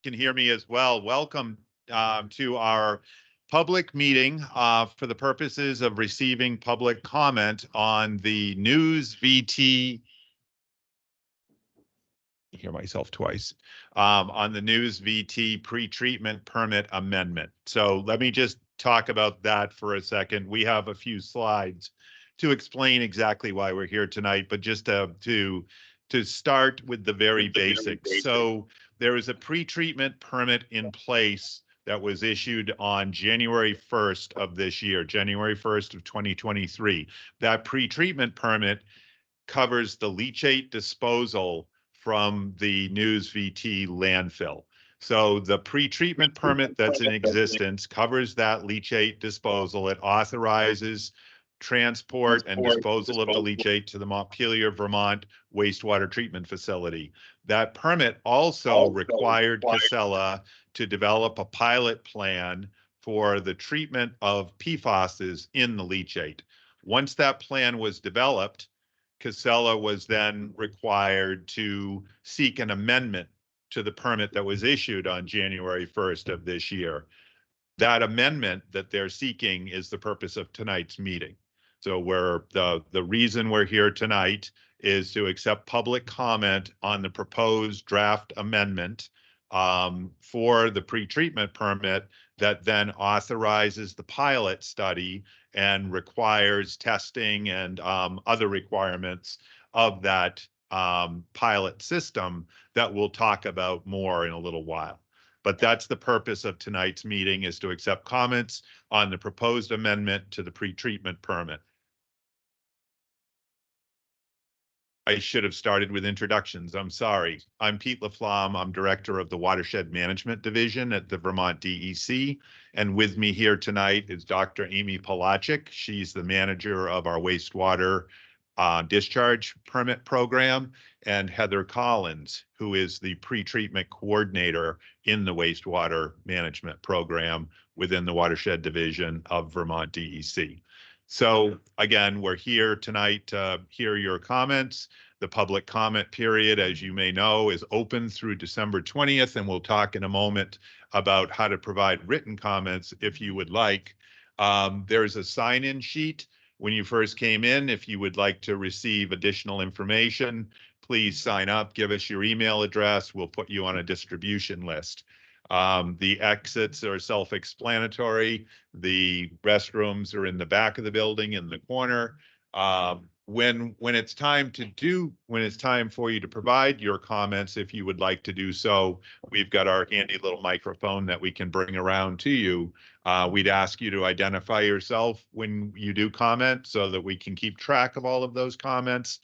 can hear me as well. Welcome to our public meeting for the purposes of receiving public comment on the News VT. I hear myself twice on the News VT pretreatment permit amendment. So let me just talk about that for a second. We have a few slides to explain exactly why we're here tonight, but just to start with the very basics. So there is a pretreatment permit in place that was issued on January 1st of this year, January 1st of 2023. That pretreatment permit covers the leachate disposal from the News VT landfill. So the pretreatment permit that's in existence covers that leachate disposal. It authorizes transport and disposal of the leachate to the Montpelier, Vermont wastewater treatment facility. That permit also required Casella to develop a pilot plan for the treatment of PFASs in the leachate. Once that plan was developed, Casella was then required to seek an amendment to the permit that was issued on January 1st of this year. That amendment that they're seeking is the purpose of tonight's meeting. So the reason we're here tonight is to accept public comment on the proposed draft amendment for the pretreatment permit that then authorizes the pilot study and requires testing and other requirements of that pilot system that we'll talk about more in a little while. But that's the purpose of tonight's meeting, is to accept comments on the proposed amendment to the pretreatment permit. I should have started with introductions. I'm sorry. I'm Pete Laflamme. I'm director of the Watershed Management Division at the Vermont DEC. And with me here tonight is Dr. Amy Palachik. She's the manager of our wastewater discharge permit program, and Heather Collins, who is the pretreatment coordinator in the wastewater management program within the Watershed Division of Vermont DEC. So again, we're here tonight to hear your comments. The public comment period, as you may know, is open through December 20th, and we'll talk in a moment about how to provide written comments if you would like. There's a sign-in sheet when you first came in. If you would like to receive additional information, please sign up, give us your email address. We'll put you on a distribution list. The exits are self-explanatory. The restrooms are in the back of the building in the corner. When it's time for you to provide your comments, if you would like to do so, we've got our handy little microphone that we can bring around to you. We'd ask you to identify yourself when you do comment so that we can keep track of all of those comments.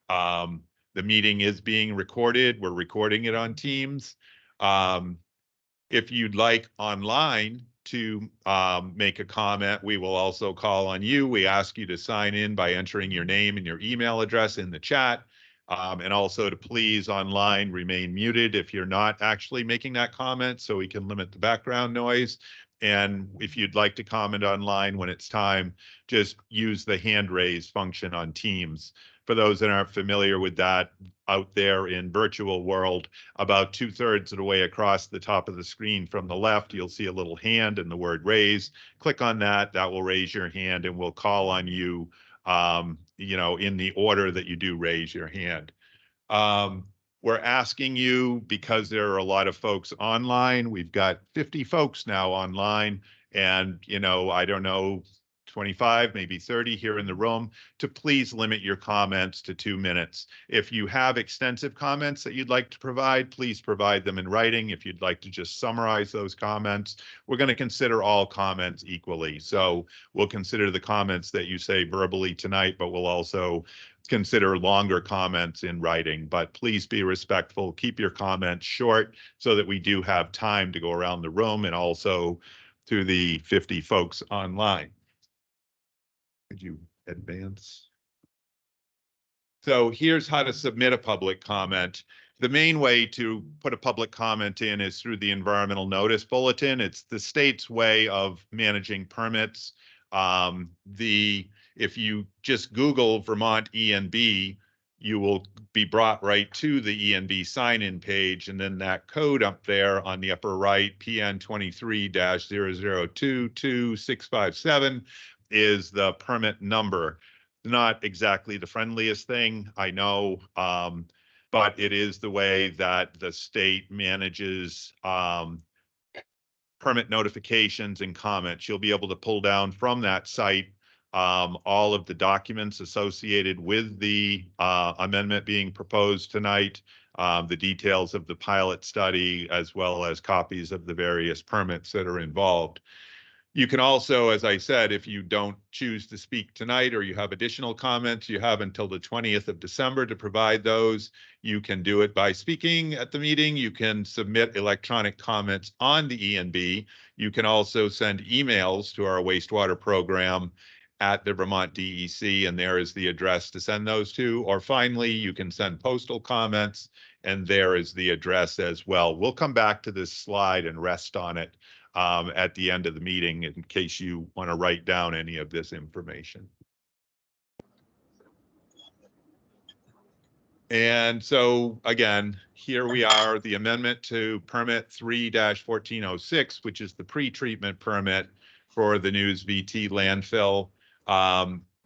The meeting is being recorded. We're recording it on Teams. If you'd like online to make a comment, we will also call on you. We ask you to sign in by entering your name and your email address in the chat, and also to please online remain muted if you're not actually making that comment, so we can limit the background noise. And if you'd like to comment online when it's time, just use the hand raise function on Teams. For those that aren't familiar with that, out there in virtual world, about 2/3 of the way across the top of the screen from the left, you'll see a little hand and the word raise. Click on that. That will raise your hand, and we'll call on you, in the order that you do raise your hand. We're asking you, because there are a lot of folks online, we've got 50 folks now online, and, I don't know, 25, maybe 30 here in the room, to please limit your comments to 2 minutes. If you have extensive comments that you'd like to provide, please provide them in writing. If you'd like to just summarize those comments, we're going to consider all comments equally. So we'll consider the comments that you say verbally tonight, but we'll also consider longer comments in writing. But please be respectful, keep your comments short so that we do have time to go around the room and also to the 50 folks online. Could you advance? So here's how to submit a public comment. The main way to put a public comment in is through the environmental notice bulletin. It's the state's way of managing permits. If you just Google Vermont ENB, you will be brought right to the ENB sign-in page, and then that code up there on the upper right, PN 23-00222657, is the permit number. Not exactly the friendliest thing, I know, but it is the way that the state manages permit notifications and comments. You'll be able to pull down from that site all of the documents associated with the amendment being proposed tonight, the details of the pilot study, as well as copies of the various permits that are involved. You can also, as I said, if you don't choose to speak tonight or you have additional comments, you have until the 20th of December to provide those. You can do it by speaking at the meeting. You can submit electronic comments on the ENB. You can also send emails to our wastewater program at the Vermont DEC, and there is the address to send those to. Or finally, you can send postal comments, and there is the address as well. We'll come back to this slide and rest on it at the end of the meeting in case you want to write down any of this information. And so again, here we are, the amendment to permit 3-1406, which is the pre-treatment permit for the News VT landfill.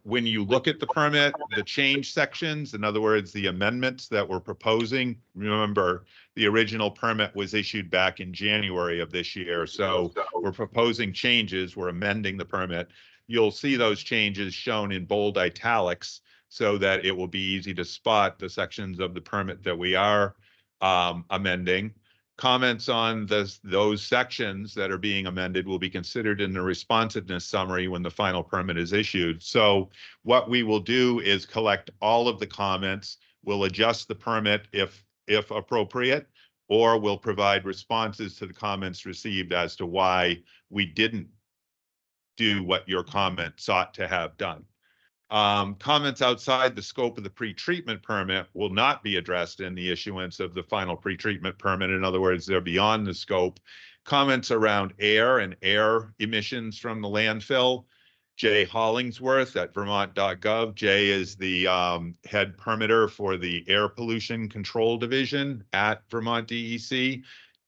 When you look at the permit, the change sections, in other words, the amendments that we're proposing, remember, the original permit was issued back in January of this year. So we're proposing changes, we're amending the permit. You'll see those changes shown in bold italics so that it will be easy to spot the sections of the permit that we are amending. Comments on those sections that are being amended will be considered in the responsiveness summary when the final permit is issued. So what we will do is collect all of the comments. We'll adjust the permit if appropriate, or we'll provide responses to the comments received as to why we didn't do what your comment sought to have done. Comments outside the scope of the pre-treatment permit will not be addressed in the issuance of the final pre-treatment permit. In other words, they're beyond the scope. Comments around air and air emissions from the landfill. Jay Hollingsworth at vermont.gov. Jay is the head permitter for the Air Pollution Control Division at Vermont DEC.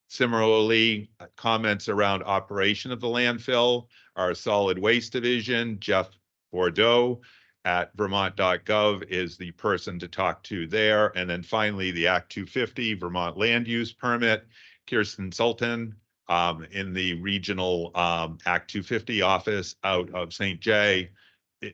Similarly, comments around operation of the landfill, our Solid Waste Division, Jeff Bordeaux at vermont.gov is the person to talk to there. And then finally, the Act 250 Vermont Land Use Permit, Kirsten Sultan in the regional Act 250 office out of St. Jay.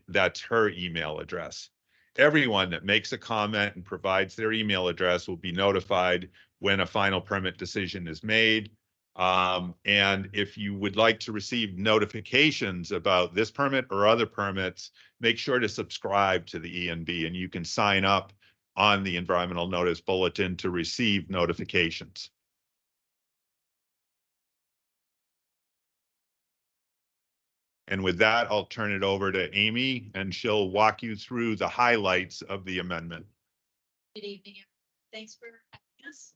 That's her email address. Everyone that makes a comment and provides their email address will be notified when a final permit decision is made. And if you would like to receive notifications about this permit or other permits, make sure to subscribe to the ENB, and you can sign up on the Environmental Notice Bulletin to receive notifications. And with that, I'll turn it over to Amy, and she'll walk you through the highlights of the amendment. Good evening. Thanks for having us.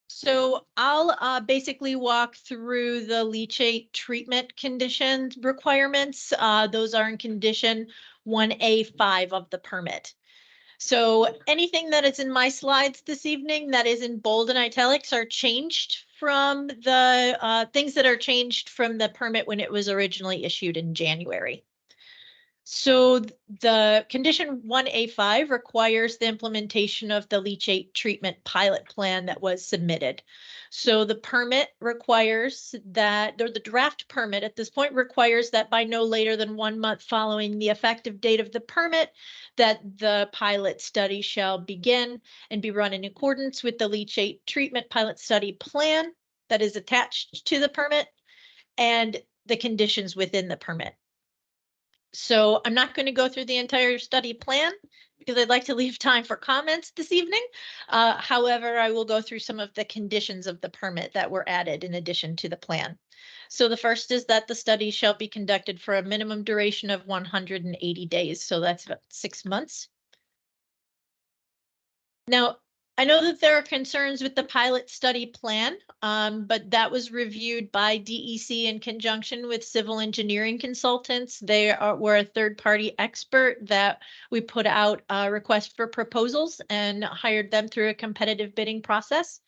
So I'll basically walk through the leachate treatment condition requirements. Those are in condition 1A5 of the permit. So anything that is in my slides this evening that is in bold and italics are changed from the things that are changed from the permit when it was originally issued in January. So the condition 1A5 requires the implementation of the leachate treatment pilot plan that was submitted. So the permit requires that, or the draft permit at this point requires that by no later than 1 month following the effective date of the permit, that the pilot study shall begin and be run in accordance with the leachate treatment pilot study plan that is attached to the permit and the conditions within the permit. So I'm not going to go through the entire study plan because I'd like to leave time for comments this evening. However, I will go through some of the conditions of the permit that were added in addition to the plan. So the first is that the study shall be conducted for a minimum duration of 180 days. So that's about 6 months. Now, I know that there are concerns with the pilot study plan, but that was reviewed by DEC in conjunction with civil engineering consultants. Were a third-party expert that we put out a request for proposals and hired them through a competitive bidding process.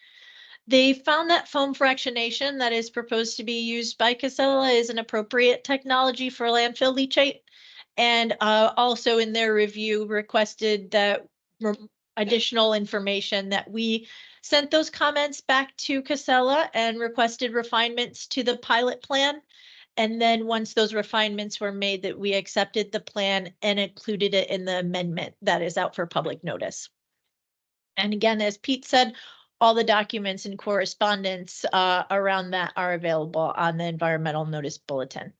They found that foam fractionation that is proposed to be used by Casella is an appropriate technology for landfill leachate. And also in their review requested that additional information that we sent those comments back to Casella and requested refinements to the pilot plan. And then once those refinements were made, that we accepted the plan and included it in the amendment that is out for public notice. And again, as Pete said, all the documents and correspondence around that are available on the environmental notice bulletin.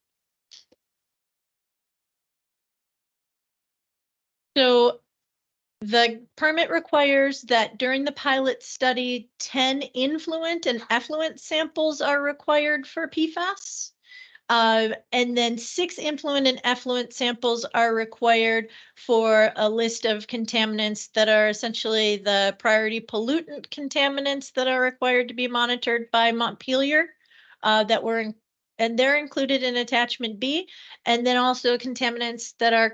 So the permit requires that during the pilot study, 10 influent and effluent samples are required for PFAS. And then 6 influent and effluent samples are required for a list of contaminants that are essentially the priority pollutant contaminants that are required to be monitored by Montpelier and they're included in attachment B. And then also contaminants that are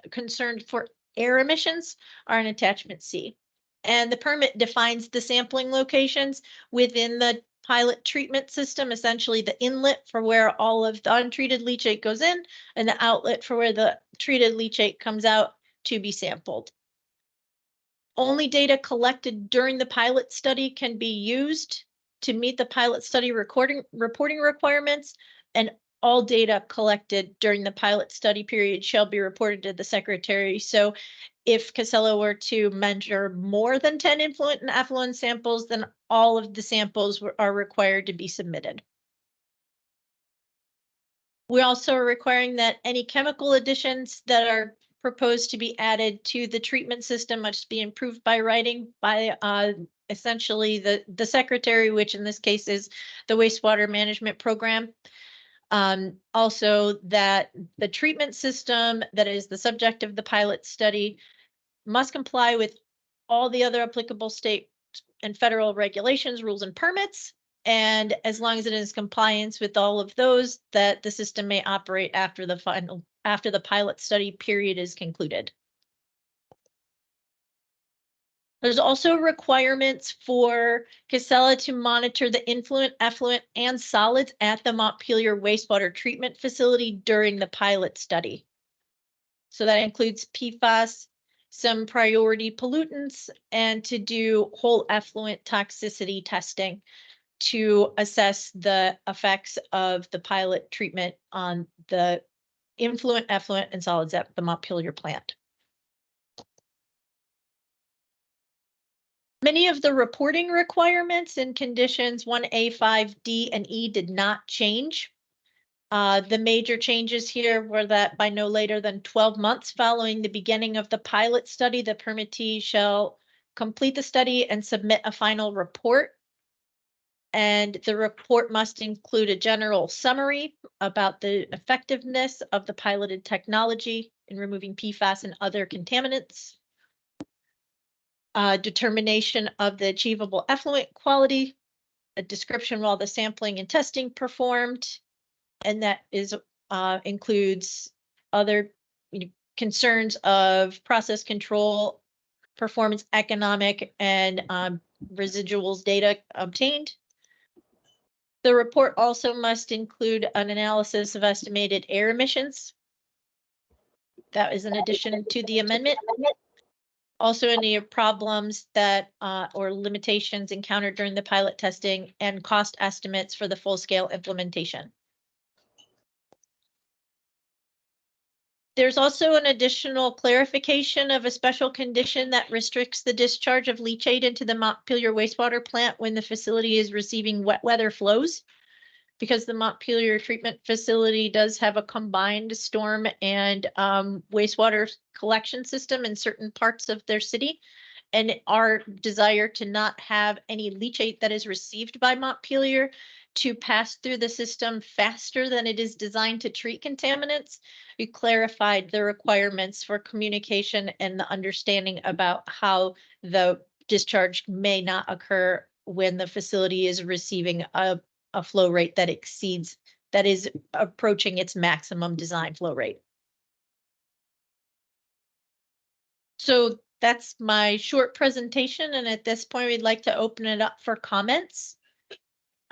concerned for air emissions are in attachment C. And the permit defines the sampling locations within the pilot treatment system, essentially the inlet for where all of the untreated leachate goes in and the outlet for where the treated leachate comes out to be sampled. Only data collected during the pilot study can be used to meet the pilot study reporting requirements, and all data collected during the pilot study period shall be reported to the secretary. So if Casella were to measure more than 10 influent and effluent samples, then all of the samples are required to be submitted. We're also requiring that any chemical additions that are proposed to be added to the treatment system must be improved by writing by essentially the secretary, which in this case is the wastewater management program. Also that the treatment system that is the subject of the pilot study must comply with all the other applicable state and federal regulations, rules, and permits. And as long as it is compliance with all of those, that the system may operate after the pilot study period is concluded. There's also requirements for Casella to monitor the influent, effluent, and solids at the Montpelier wastewater treatment facility during the pilot study. So that includes PFAS, some priority pollutants, and to do whole effluent toxicity testing to assess the effects of the pilot treatment on the influent, effluent, and solids at the Montpelier plant. Many of the reporting requirements in conditions 1A, 5, D, and E did not change. The major changes here were that by no later than 12 months following the beginning of the pilot study, the permittee shall complete the study and submit a final report. And the report must include a general summary about the effectiveness of the piloted technology in removing PFAS and other contaminants, determination of the achievable effluent quality, a description of all the sampling and testing performed, and that is includes other concerns of process control, performance, economic, and residuals data obtained. The report also must include an analysis of estimated air emissions. That is in addition to the amendment. Also, any problems that or limitations encountered during the pilot testing and cost estimates for the full-scale implementation. There's also an additional clarification of a special condition that restricts the discharge of leachate into the Montpelier wastewater plant when the facility is receiving wet weather flows. Because the Montpelier treatment facility does have a combined storm and wastewater collection system in certain parts of their city. And our desire to not have any leachate that is received by Montpelier to pass through the system faster than it is designed to treat contaminants. We clarified the requirements for communication and the understanding about how the discharge may not occur when the facility is receiving a flow rate that exceeds, that is approaching its maximum design flow rate. So that's my short presentation, and at this point, we'd like to open it up for comments.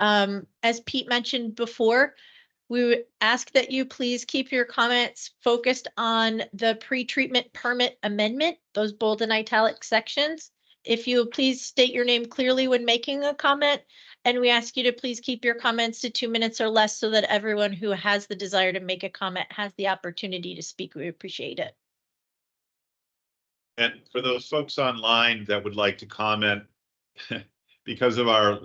As Pete mentioned before, we would ask that you please keep your comments focused on the pre-treatment permit amendment, those bold and italic sections. If you please state your name clearly when making a comment, and we ask you to please keep your comments to 2 minutes or less so that everyone who has the desire to make a comment has the opportunity to speak. We appreciate it. And for those folks online that would like to comment, because of our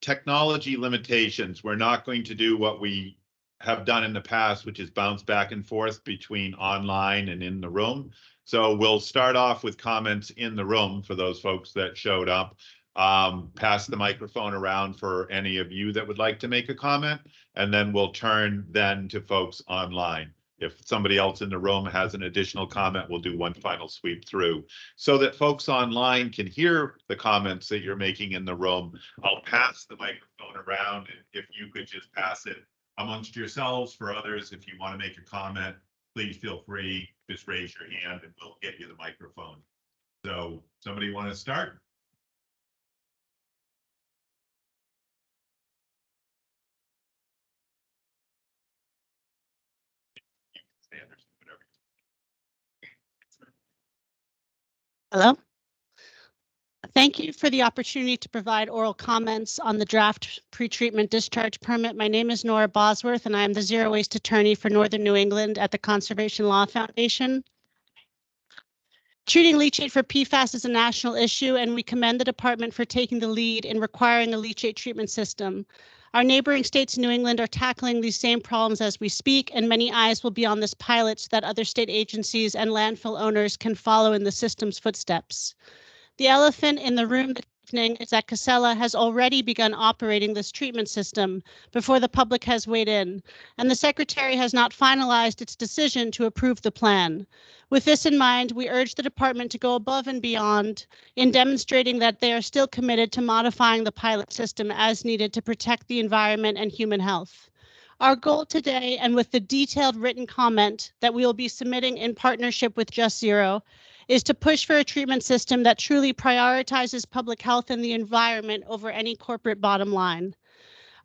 technology limitations, we're not going to do what we have done in the past, which is bounce back and forth between online and in the room. So we'll start off with comments in the room for those folks that showed up. Pass the microphone around for any of you that would like to make a comment, and then we'll turn then to folks online. If somebody else in the room has an additional comment, we'll do one final sweep through so that folks online can hear the comments that you're making in the room. I'll pass the microphone around, and if you could just pass it amongst yourselves. For others, if you want to make a comment, please feel free, just raise your hand and we'll get you the microphone. So somebody want to start? Hello. Thank you for the opportunity to provide oral comments on the draft pretreatment discharge permit. My name is Nora Bosworth, and I am the Zero Waste Attorney for Northern New England at the Conservation Law Foundation. Treating leachate for PFAS is a national issue, and we commend the department for taking the lead in requiring a leachate treatment system. Our neighboring states in New England are tackling these same problems as we speak, and many eyes will be on this pilot so that other state agencies and landfill owners can follow in the system's footsteps. The elephant in the room this evening is that Casella has already begun operating this treatment system before the public has weighed in, and the Secretary has not finalized its decision to approve the plan. With this in mind, we urge the department to go above and beyond in demonstrating that they are still committed to modifying the pilot system as needed to protect the environment and human health. Our goal today, and with the detailed written comment that we will be submitting in partnership with Just Zero, is to push for a treatment system that truly prioritizes public health and the environment over any corporate bottom line.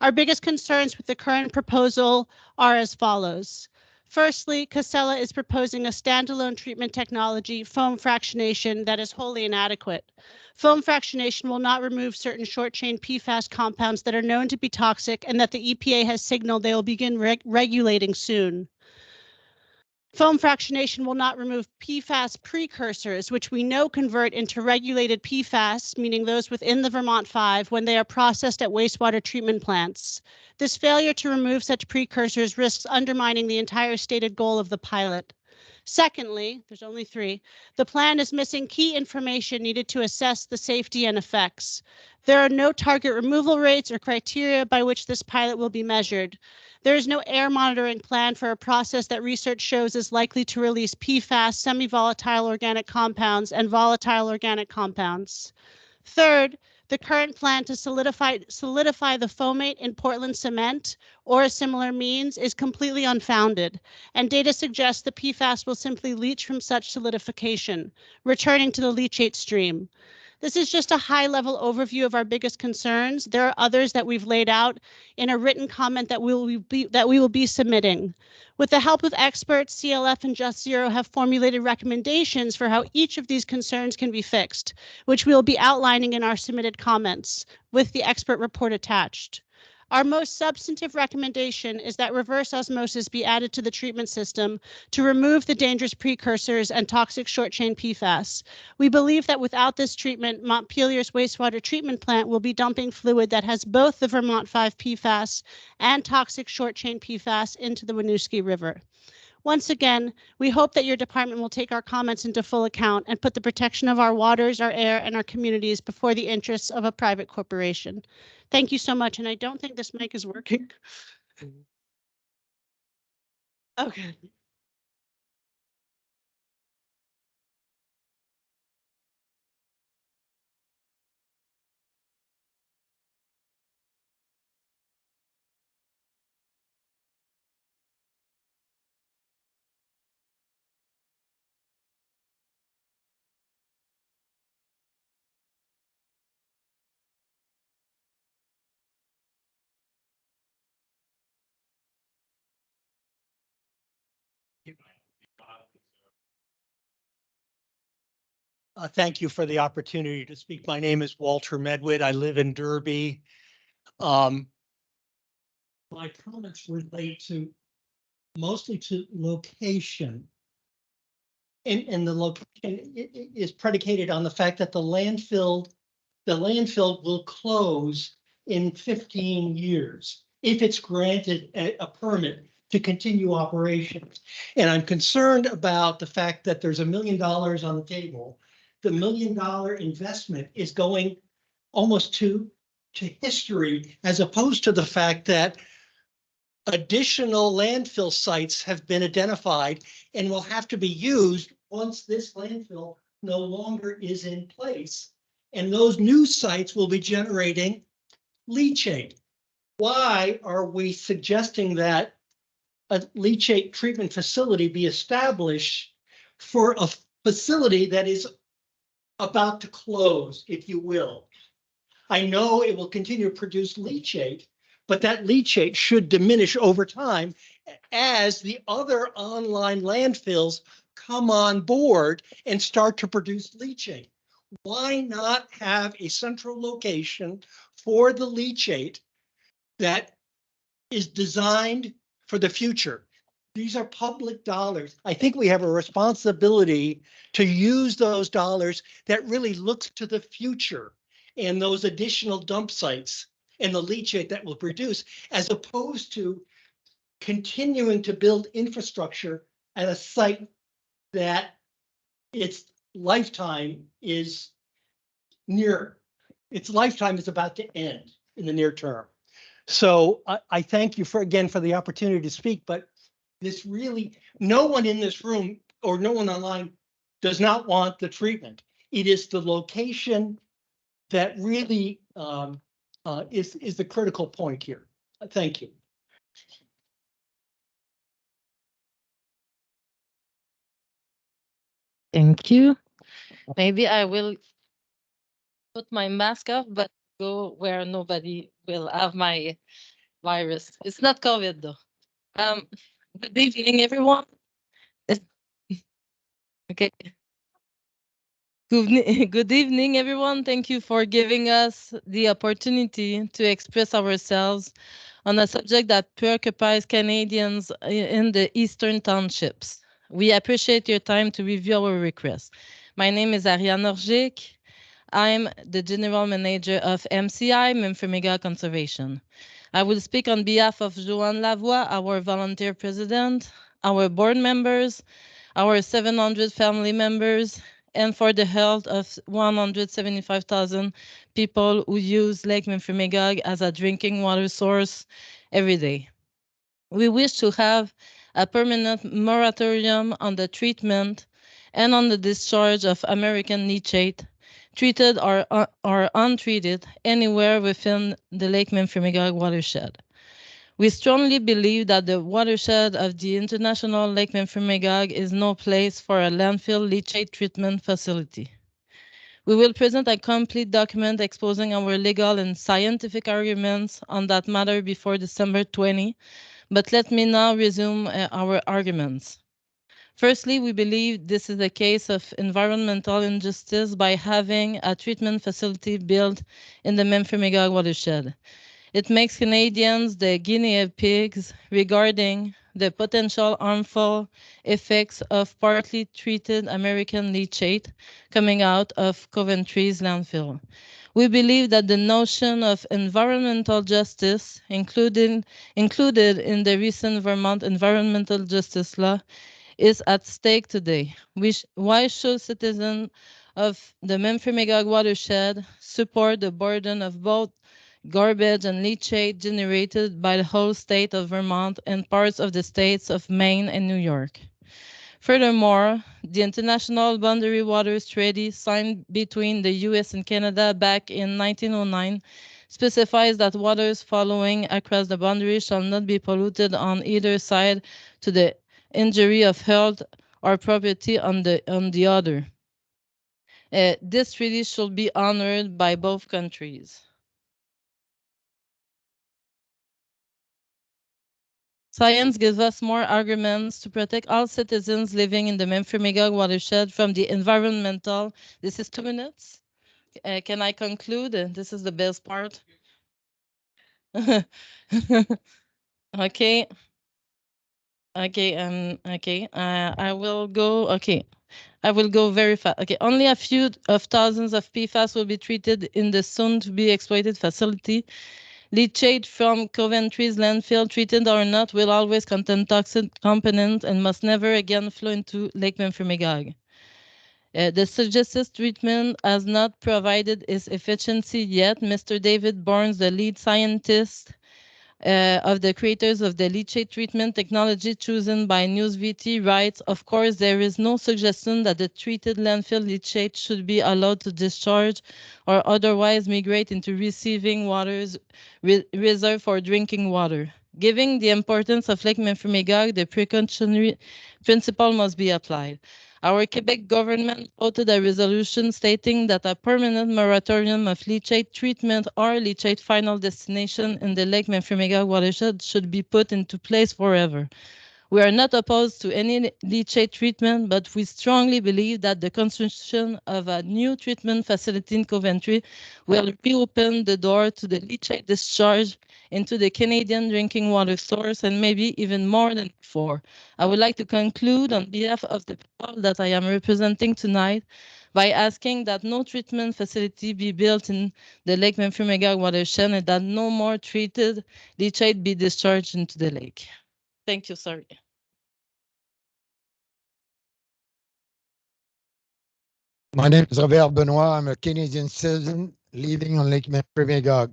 Our biggest concerns with the current proposal are as follows. Firstly, Casella is proposing a standalone treatment technology, foam fractionation, that is wholly inadequate. Foam fractionation will not remove certain short-chain PFAS compounds that are known to be toxic and that the EPA has signaled they will begin regulating soon. Foam fractionation will not remove PFAS precursors, which we know convert into regulated PFAS, meaning those within the Vermont 5, when they are processed at wastewater treatment plants. This failure to remove such precursors risks undermining the entire stated goal of the pilot. Secondly, there's only 3, the plan is missing key information needed to assess the safety and effects. There are no target removal rates or criteria by which this pilot will be measured. There is no air monitoring plan for a process that research shows is likely to release PFAS, semi-volatile organic compounds, and volatile organic compounds. Third, the current plan to solidify the fomate in Portland cement or a similar means is completely unfounded, and data suggests the PFAS will simply leach from such solidification, returning to the leachate stream. This is just a high-level overview of our biggest concerns. There are others that we've laid out in a written comment that we will be submitting. With the help of experts, CLF and Just Zero have formulated recommendations for how each of these concerns can be fixed, which we will be outlining in our submitted comments with the expert report attached. Our most substantive recommendation is that reverse osmosis be added to the treatment system to remove the dangerous precursors and toxic short-chain PFAS. We believe that without this treatment, Montpelier's wastewater treatment plant will be dumping fluid that has both the Vermont 5 PFAS and toxic short-chain PFAS into the Winooski River. Once again, we hope that your department will take our comments into full account and put the protection of our waters, our air, and our communities before the interests of a private corporation. Thank you so much, and I don't think this mic is working. Okay. Thank you for the opportunity to speak. My name is Walter Medwid. I live in Derby. My comments relate to mostly to location. And the location is predicated on the fact that the landfill will close in 15 years if it's granted a permit to continue operations. And I'm concerned about the fact that there's $1 million on the table. The $1 million investment is going almost to history, as opposed to the fact that additional landfill sites have been identified and will have to be used once this landfill no longer is in place. And those new sites will be generating leachate. Why are we suggesting that a leachate treatment facility be established for a facility that is about to close, if you will? I know it will continue to produce leachate, but that leachate should diminish over time as the other online landfills come on board and start to produce leachate. Why not have a central location for the leachate that is designed for the future? These are public dollars. I think we have a responsibility to use those dollars that really looks to the future and those additional dump sites and the leachate that will produce, as opposed to continuing to build infrastructure at a site that its lifetime is about to end in the near term. So I thank you again for the opportunity to speak, but this really, no one in this room or no one online does not want the treatment. It is the location that really is the critical point here. Thank you. Thank you. Maybe I will put my mask off, but go where nobody will have my virus. It's not COVID though. Good evening, everyone. Okay. Good evening, everyone. Thank you for giving us the opportunity to express ourselves on a subject that preoccupies Canadians in the Eastern Townships. We appreciate your time to review our request. My name is Ariane Orgic. I'm the General Manager of MCI, Memphremega Conservation. I will speak on behalf of Joanne Lavoie, our volunteer president, our board members, our 700 family members, and for the health of 175,000 people who use Lake Memphremagog as a drinking water source every day. We wish to have a permanent moratorium on the treatment and on the discharge of American leachate, treated or untreated, anywhere within the Lake Memphremagog watershed. We strongly believe that the watershed of the International Lake Memphremagog is no place for a landfill leachate treatment facility. We will present a complete document exposing our legal and scientific arguments on that matter before December 20, but let me now resume our arguments. Firstly, we believe this is a case of environmental injustice by having a treatment facility built in the Memphremagog watershed. It makes Canadians the guinea pigs regarding the potential harmful effects of partly treated American leachate coming out of Coventry's landfill. We believe that the notion of environmental justice, included in the recent Vermont Environmental Justice Law, is at stake today. Why should citizens of the Memphremagog watershed support the burden of both garbage and leachate generated by the whole state of Vermont and parts of the states of Maine and New York? Furthermore, the International Boundary Waters Treaty signed between the US and Canada back in 1909 specifies that waters following across the boundary shall not be polluted on either side to the injury of health or property on the other. This treaty should be honored by both countries. Science gives us more arguments to protect all citizens living in the Memphremagog watershed from the environmental. This is 2 minutes. Can I conclude? This is the best part. Okay. Okay. I will go. Okay. I will go very fast. Okay. Only a few of thousands of PFAS will be treated in the soon to be exploited facility. Leachate from Coventry's landfill, treated or not, will always contain toxic components and must never again flow into Lake Memphremagog. The suggested treatment has not provided its efficiency yet. Mr. David Barnes, the lead scientist of the creators of the leachate treatment technology chosen by NewsVT, writes, of course, there is no suggestion that the treated landfill leachate should be allowed to discharge or otherwise migrate into receiving waters reserved for drinking water. Given the importance of Lake Memphremagog, the precautionary principle must be applied. Our Quebec government voted a resolution stating that a permanent moratorium of leachate treatment or leachate final destination in the Lake Memphremagog watershed should be put into place forever. We are not opposed to any leachate treatment, but we strongly believe that the construction of a new treatment facility in Coventry will reopen the door to the leachate discharge into the Canadian drinking water source and maybe even more than before. I would like to conclude on behalf of the people that I am representing tonight by asking that no treatment facility be built in the Lake Memphremagog watershed and that no more treated leachate be discharged into the lake. Thank you, sorry. My name is Robert Benoit. I'm a Canadian citizen living on Lake Memphremagog.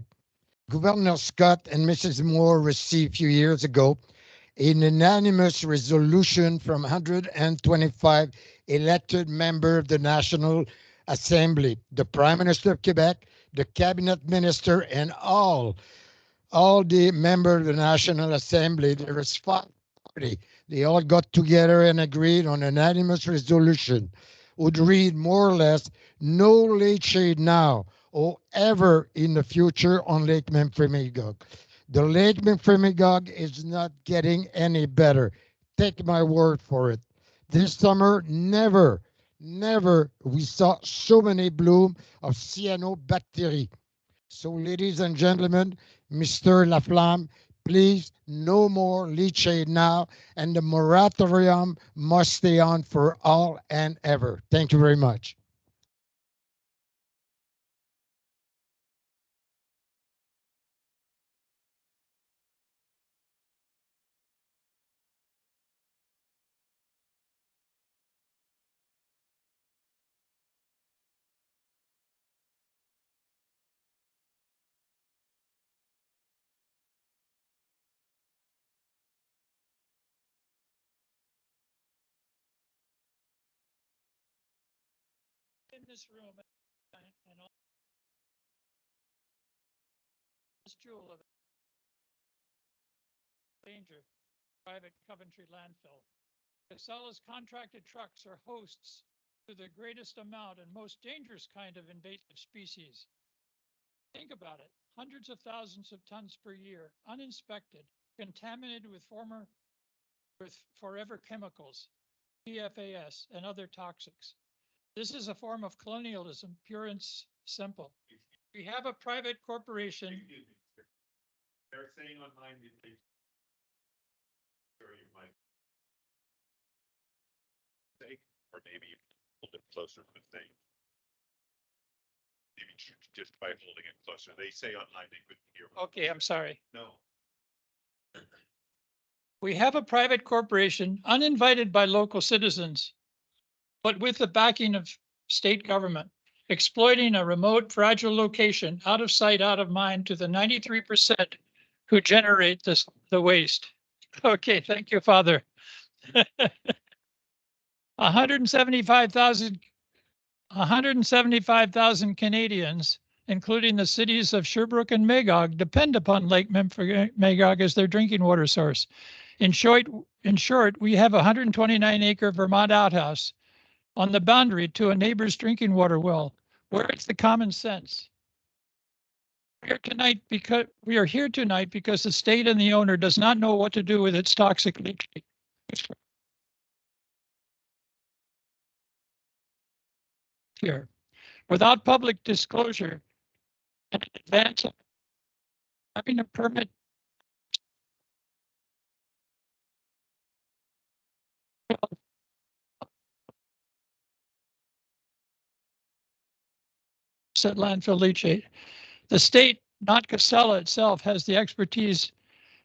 Governor Scott and Mrs. Moore received a few years ago an unanimous resolution from 125 elected members of the National Assembly, the Prime Minister of Quebec, the Cabinet Minister, and all the members of the National Assembly. There is 5 parties. They all got together and agreed on an unanimous resolution would read more or less, no leachate now or ever in the future on Lake Memphremagog. The Lake Memphremagog is not getting any better. Take my word for it. This summer, never we saw so many bloom of cyanobacteria. So ladies and gentlemen, Mr. Laflamme, please, no more leachate now, and the moratorium must stay on for all and ever. Thank you very much. In this room and all this jewel of danger, private Coventry landfill. Casella's contracted trucks are hosts to the greatest amount and most dangerous kind of invasive species. Think about it, hundreds of thousands of tons per year, uninspected, contaminated with forever chemicals, PFAS, and other toxics. This is a form of colonialism, pure and simple. We have a private corporation. They're saying online that they. You might say, or maybe a little bit closer to the thing. Maybe just by holding it closer. They say online they couldn't hear. Okay, I'm sorry. No. We have a private corporation uninvited by local citizens, but with the backing of state government, exploiting a remote, fragile location out of sight, out of mind to the 93% who generate the waste. Okay, thank you, Father. 175,000 Canadians, including the cities of Sherbrooke and Magog, depend upon Lake Memphremagog as their drinking water source. In short, we have a 129-acre Vermont outhouse on the boundary to a neighbor's drinking water well. Where is the common sense? we are here tonight because the state and the owner does not know what to do with its toxic leachate. Here, without public disclosure and in advance of having a permit at landfill leachate. The state, not Casella itself, has the expertise,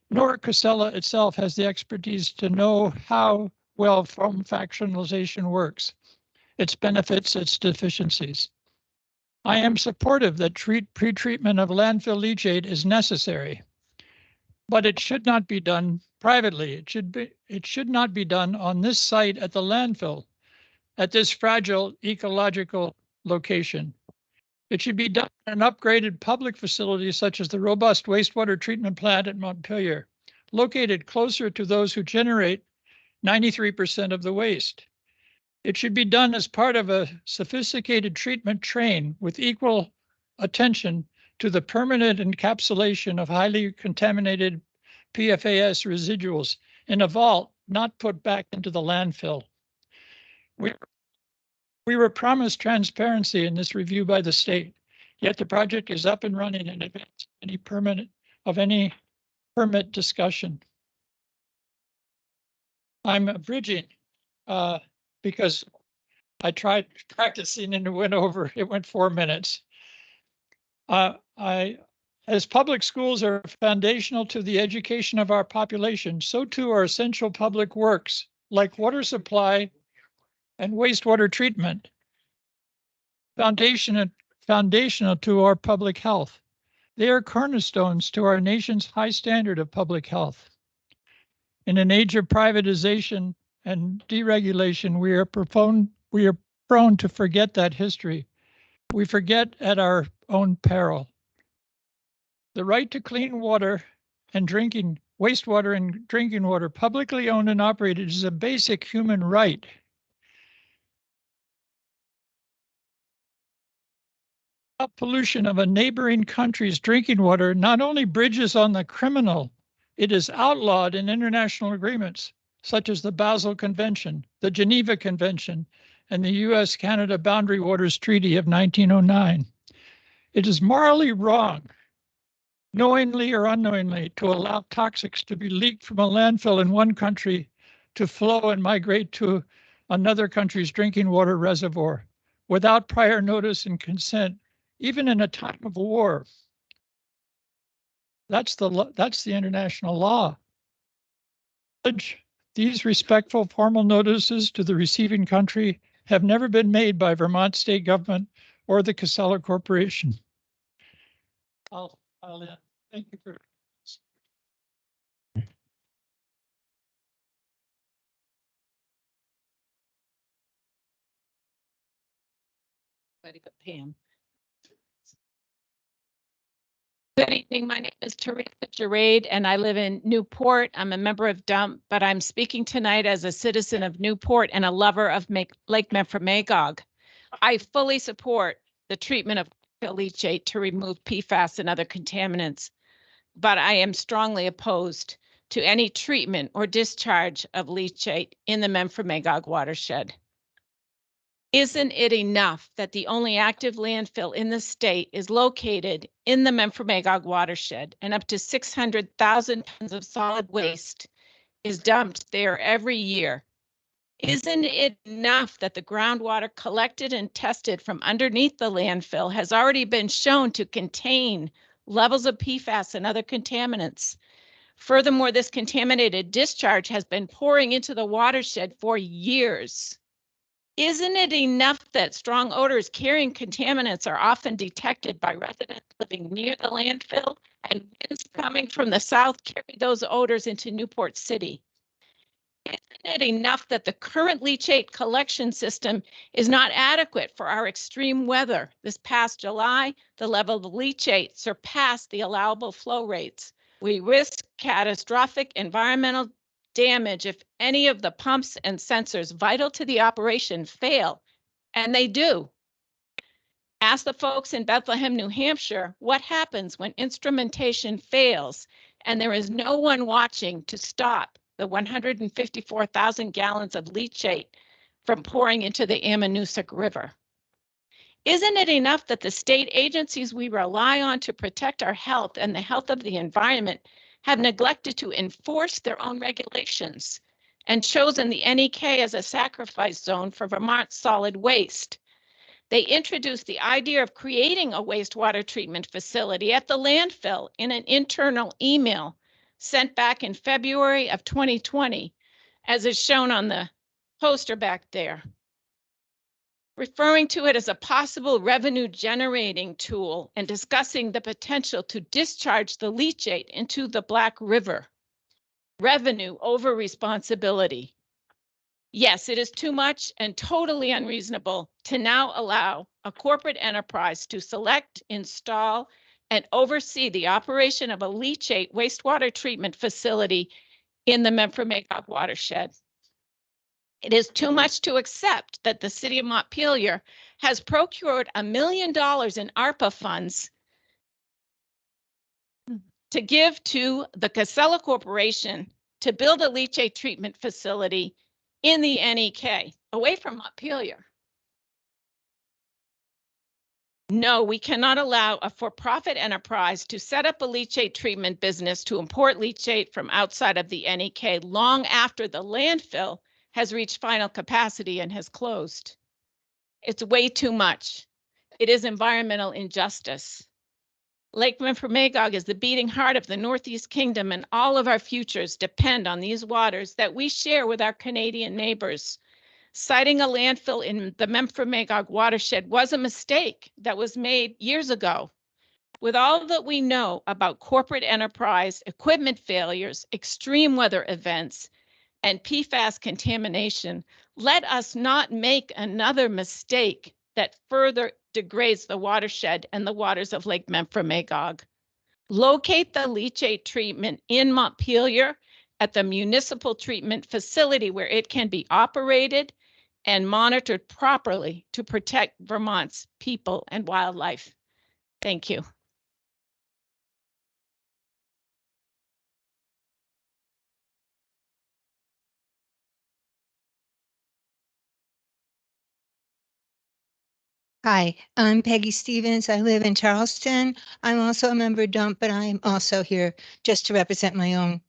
nor Casella itself has the expertise to know how well foam fractionalization works, its benefits, its deficiencies. I am supportive that pre-treatment of landfill leachate is necessary, but it should not be done privately. It should not be done on this site at the landfill, at this fragile ecological location. It should be done in an upgraded public facility such as the robust wastewater treatment plant at Montpelier, located closer to those who generate 93% of the waste. It should be done as part of a sophisticated treatment train with equal attention to the permanent encapsulation of highly contaminated PFAS residuals in a vault, not put back into the landfill. We were promised transparency in this review by the state, yet the project is up and running in advance of any permit discussion. I'm abridging because I tried practicing and it went 4 minutes. As public schools are foundational to the education of our population, so too are essential public works like water supply and wastewater treatment, foundational to our public health. They are cornerstones to our nation's high standard of public health. In an age of privatization and deregulation, we are prone to forget that history. We forget at our own peril. The right to clean water and wastewater and drinking water, publicly owned and operated, is a basic human right. Pollution of a neighboring country's drinking water not only bridges on the criminal, it is outlawed in international agreements such as the Basel Convention, the Geneva Convention, and the U.S.-Canada Boundary Waters Treaty of 1909. It is morally wrong, knowingly or unknowingly, to allow toxics to be leaked from a landfill in one country to flow and migrate to another country's drinking water reservoir without prior notice and consent, even in a time of war. That's the international law. These respectful formal notices to the receiving country have never been made by Vermont state government or the Casella Corporation. I'll end. Thank you for. Pam. Good evening. My name is Teresa Gerade, and I live in Newport. I'm a member of DUMP, but I'm speaking tonight as a citizen of Newport and a lover of Lake Memphremagog. I fully support the treatment of leachate to remove PFAS and other contaminants, but I am strongly opposed to any treatment or discharge of leachate in the Memphremagog watershed. Isn't it enough that the only active landfill in the state is located in the Memphremagog watershed and up to 600,000 tons of solid waste is dumped there every year? Isn't it enough that the groundwater collected and tested from underneath the landfill has already been shown to contain levels of PFAS and other contaminants? Furthermore, this contaminated discharge has been pouring into the watershed for years. Isn't it enough that strong odors carrying contaminants are often detected by residents living near the landfill, and winds coming from the south carry those odors into Newport City? Isn't it enough that the current leachate collection system is not adequate for our extreme weather? This past July, the level of leachate surpassed the allowable flow rates. We risk catastrophic environmental damage if any of the pumps and sensors vital to the operation fail, and they do. Ask the folks in Bethlehem, New Hampshire, what happens when instrumentation fails and there is no one watching to stop the 154,000 gallons of leachate from pouring into the Ammonoosuc River. Isn't it enough that the state agencies we rely on to protect our health and the health of the environment have neglected to enforce their own regulations and chosen the NEK as a sacrifice zone for Vermont solid waste? They introduced the idea of creating a wastewater treatment facility at the landfill in an internal email sent back in February of 2020, as is shown on the poster back there, referring to it as a possible revenue generating tool and discussing the potential to discharge the leachate into the Black River. Revenue over responsibility. Yes, it is too much and totally unreasonable to now allow a corporate enterprise to select, install, and oversee the operation of a leachate wastewater treatment facility in the Memphremagog watershed. It is too much to accept that the city of Montpelier has procured $1 million in ARPA funds to give to the Casella Corporation to build a leachate treatment facility in the NEK, away from Montpelier. No, we cannot allow a for-profit enterprise to set up a leachate treatment business to import leachate from outside of the NEK long after the landfill has reached final capacity and has closed. It's way too much. It is environmental injustice. Lake Memphremagog is the beating heart of the Northeast Kingdom, and all of our futures depend on these waters that we share with our Canadian neighbors. Siting a landfill in the Memphremagog watershed was a mistake that was made years ago. With all that we know about corporate enterprise, equipment failures, extreme weather events, and PFAS contamination, let us not make another mistake that further degrades the watershed and the waters of Lake Memphremagog. Locate the leachate treatment in Montpelier at the municipal treatment facility where it can be operated and monitored properly to protect Vermont's people and wildlife. Thank you. Hi, I'm Peggy Stevens. I live in Charleston. I'm also a member of DUMP, but I'm also here just to represent my own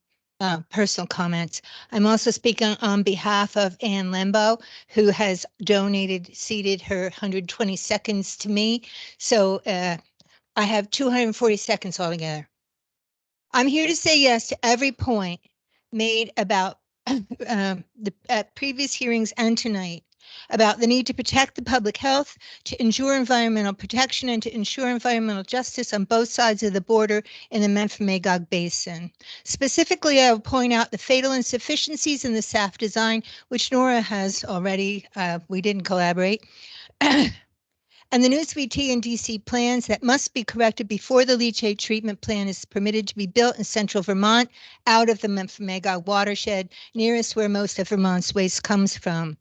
personal comments. I'm also speaking on behalf of Ann Lembo, who has ceded her 120 seconds to me. So I have 240 seconds altogether. I'm here to say yes to every point made about at previous hearings and tonight, about the need to protect the public health, to ensure environmental protection, and to ensure environmental justice on both sides of the border in the Memphremagog Basin. Specifically, I will point out the fatal insufficiencies in the SAF design, which Nora has already, we didn't collaborate, and the News VT and DC plans that must be corrected before the leachate treatment plant is permitted to be built in central Vermont, out of the Memphremagog watershed, nearest where most of Vermont's waste comes from.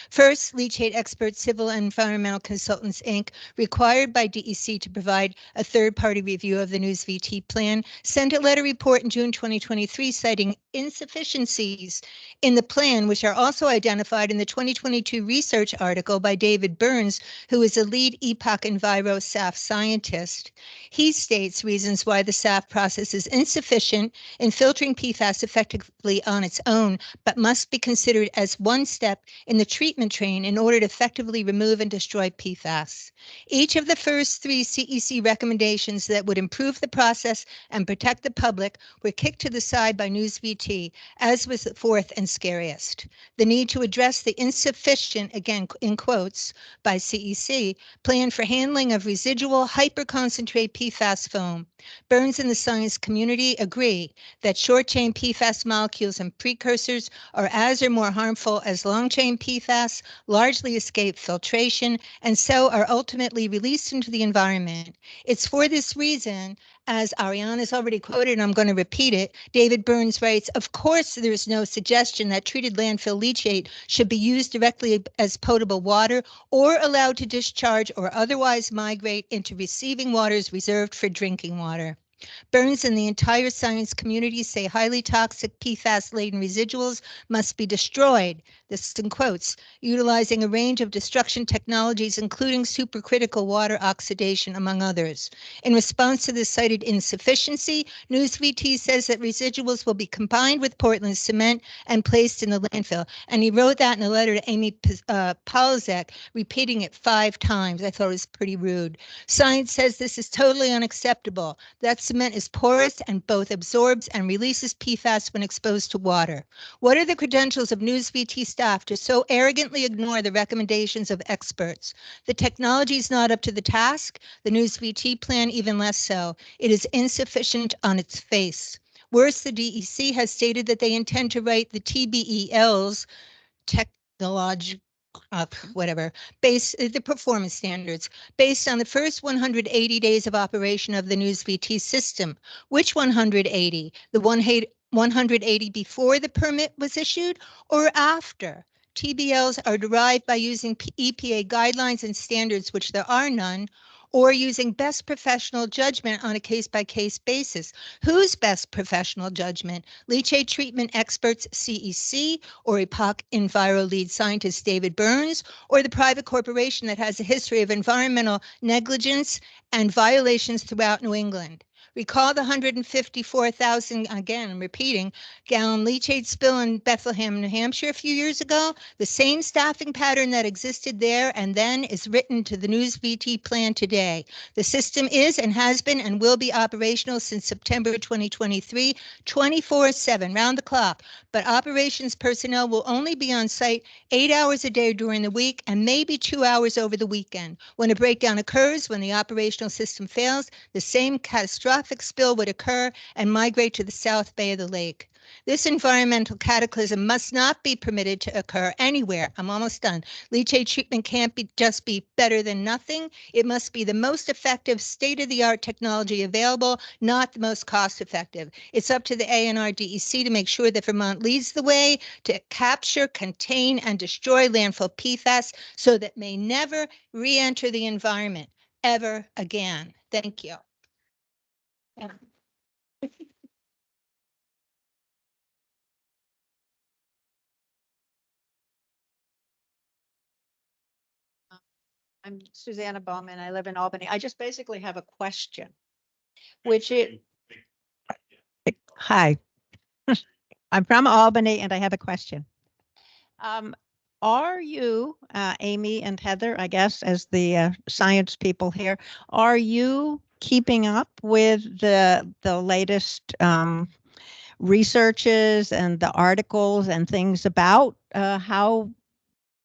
First, leachate expert Civil and Environmental Consultants, Inc., required by DEC to provide a third-party review of the News VT plan, sent a letter report in June 2023 citing insufficiencies in the plan, which are also identified in the 2022 research article by David Burns, who is a lead EPOC Enviro SAF scientist. He states reasons why the SAF process is insufficient in filtering PFAS effectively on its own, but must be considered as one step in the treatment train in order to effectively remove and destroy PFAS. Each of the first three CEC recommendations that would improve the process and protect the public were kicked to the side by News VT, as was the fourth and scariest. The need to address the insufficient, again in quotes, by CEC, plan for handling of residual hyperconcentrate PFAS foam. Burns and the science community agree that short-chain PFAS molecules and precursors are as or more harmful as long-chain PFAS PFAS largely escape filtration and so are ultimately released into the environment. It's for this reason, as Ariana's already quoted, and I'm going to repeat it, David Burns writes, "Of course, there's no suggestion that treated landfill leachate should be used directly as potable water or allowed to discharge or otherwise migrate into receiving waters reserved for drinking water. Burns and the entire science community say highly toxic PFAS-laden residuals must be destroyed," this is in quotes, "utilizing a range of destruction technologies, including supercritical water oxidation, among others." In response to this cited insufficiency, News VT says that residuals will be combined with Portland cement and placed in the landfill. And he wrote that in a letter to Amy Polzek, repeating it 5 times. I thought it was pretty rude. Science says this is totally unacceptable. That cement is porous and both absorbs and releases PFAS when exposed to water. What are the credentials of News VT staff to so arrogantly ignore the recommendations of experts? The technology is not up to the task, the News VT plan even less so. It is insufficient on its face. Worse, the DEC has stated that they intend to write the TBELs, technological, the performance standards, based on the first 180 days of operation of the News VT system. Which 180? The 180 before the permit was issued or after? TBLs are derived by using EPA guidelines and standards, which there are none, or using best professional judgment on a case-by-case basis. Whose best professional judgment? Leachate treatment experts CEC, or EPOC Enviro lead scientist David Burns, or the private corporation that has a history of environmental negligence and violations throughout New England? Recall the 154,000, again, I'm repeating, gallon leachate spill in Bethlehem, New Hampshire a few years ago? The same staffing pattern that existed there and then is written to the News VT plan today. The system is and has been and will be operational since September 2023, 24/7, round the clock. But operations personnel will only be on site 8 hours a day during the week and maybe 2 hours over the weekend. When a breakdown occurs, when the operational system fails, the same catastrophic spill would occur and migrate to the South Bay of the lake. This environmental cataclysm must not be permitted to occur anywhere. I'm almost done. Leachate treatment can't just be better than nothing. It must be the most effective state-of-the-art technology available, not the most cost-effective. It's up to the ANR DEC to make sure that Vermont leads the way to capture, contain, and destroy landfill PFAS so that may never re-enter the environment ever again. Thank you. I'm Susanna Bowman. I live in Albany. I just basically have a question, which is, hi, I'm from Albany and I have a question. Are you, Amy and Heather, I guess, as the science people here, are you keeping up with the latest researches and the articles and things about how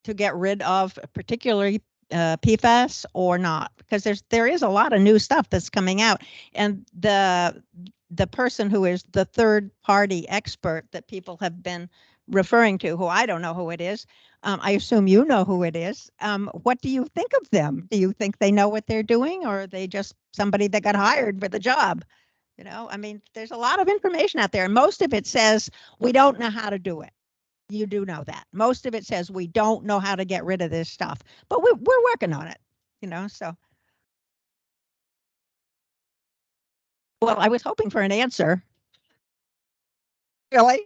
to get rid of particularly PFAS or not? Because there is a lot of new stuff that's coming out, and the person who is the third party expert that people have been referring to, who I don't know who it is, I assume you know who it is. What do you think of them? Do you think they know what they're doing, or are they just somebody that got hired for the job? You know, I mean, there's a lot of information out there, and most of it says we don't know how to do it. You do know that. Most of it says we don't know how to get rid of this stuff, but we're working on it, you know, so. Well, I was hoping for an answer. Really?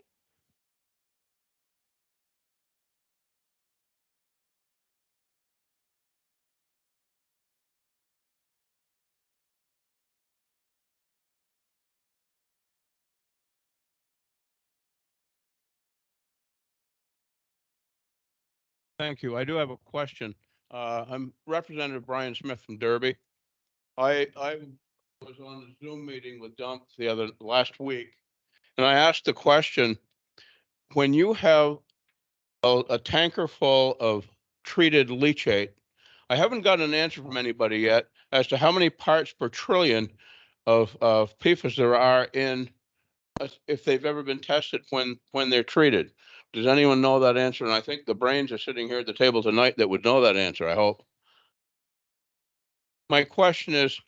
Thank you. I do have a question. I'm Representative Brian Smith from Derby. I was on the Zoom meeting with Dump last week, and I asked the question, when you have a tanker full of treated leachate, I haven't gotten an answer from anybody yet as to how many parts per trillion of PFAS there are in, if they've ever been tested when they're treated. Does anyone know that answer? And I think the brains are sitting here at the table tonight that would know that answer, I hope. My question is,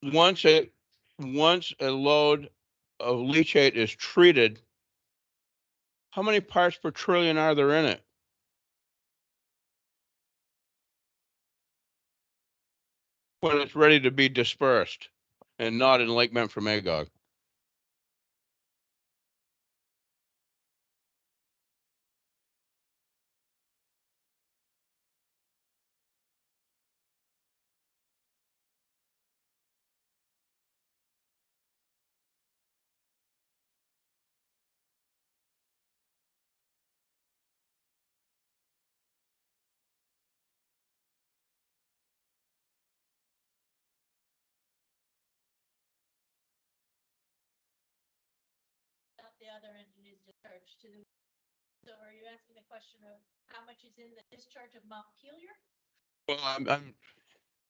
once a load of leachate is treated, how many parts per trillion are there in it? When it's ready to be dispersed and not in Lake Memphremagog? At the other end, it is discharged to the. So are you asking the question of how much is in the discharge of Montpelier? Well,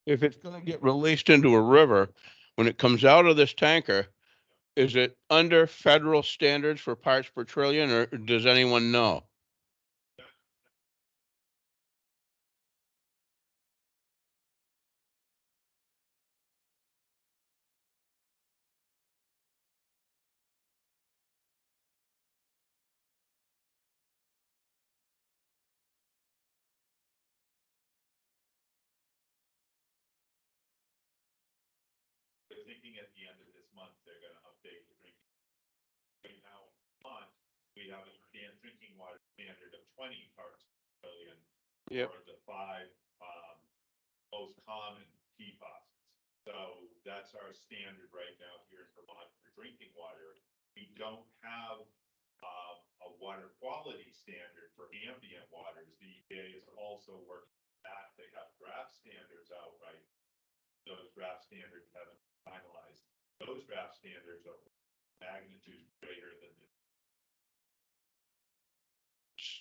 if it's gonna get released into a river, when it comes out of this tanker, is it under federal standards for parts per trillion, or does anyone know? They're thinking at the end of this month, they're gonna update the drinking. Right now, we have a drinking water standard of 20 parts per billion. Yep. For the 5 most common PFAS. So that's our standard right now here in Vermont for drinking water. We don't have a water quality standard for ambient waters. The EPA is also working on that. They have draft standards out right. Those draft standards haven't been finalized. Those draft standards are magnitude greater than the.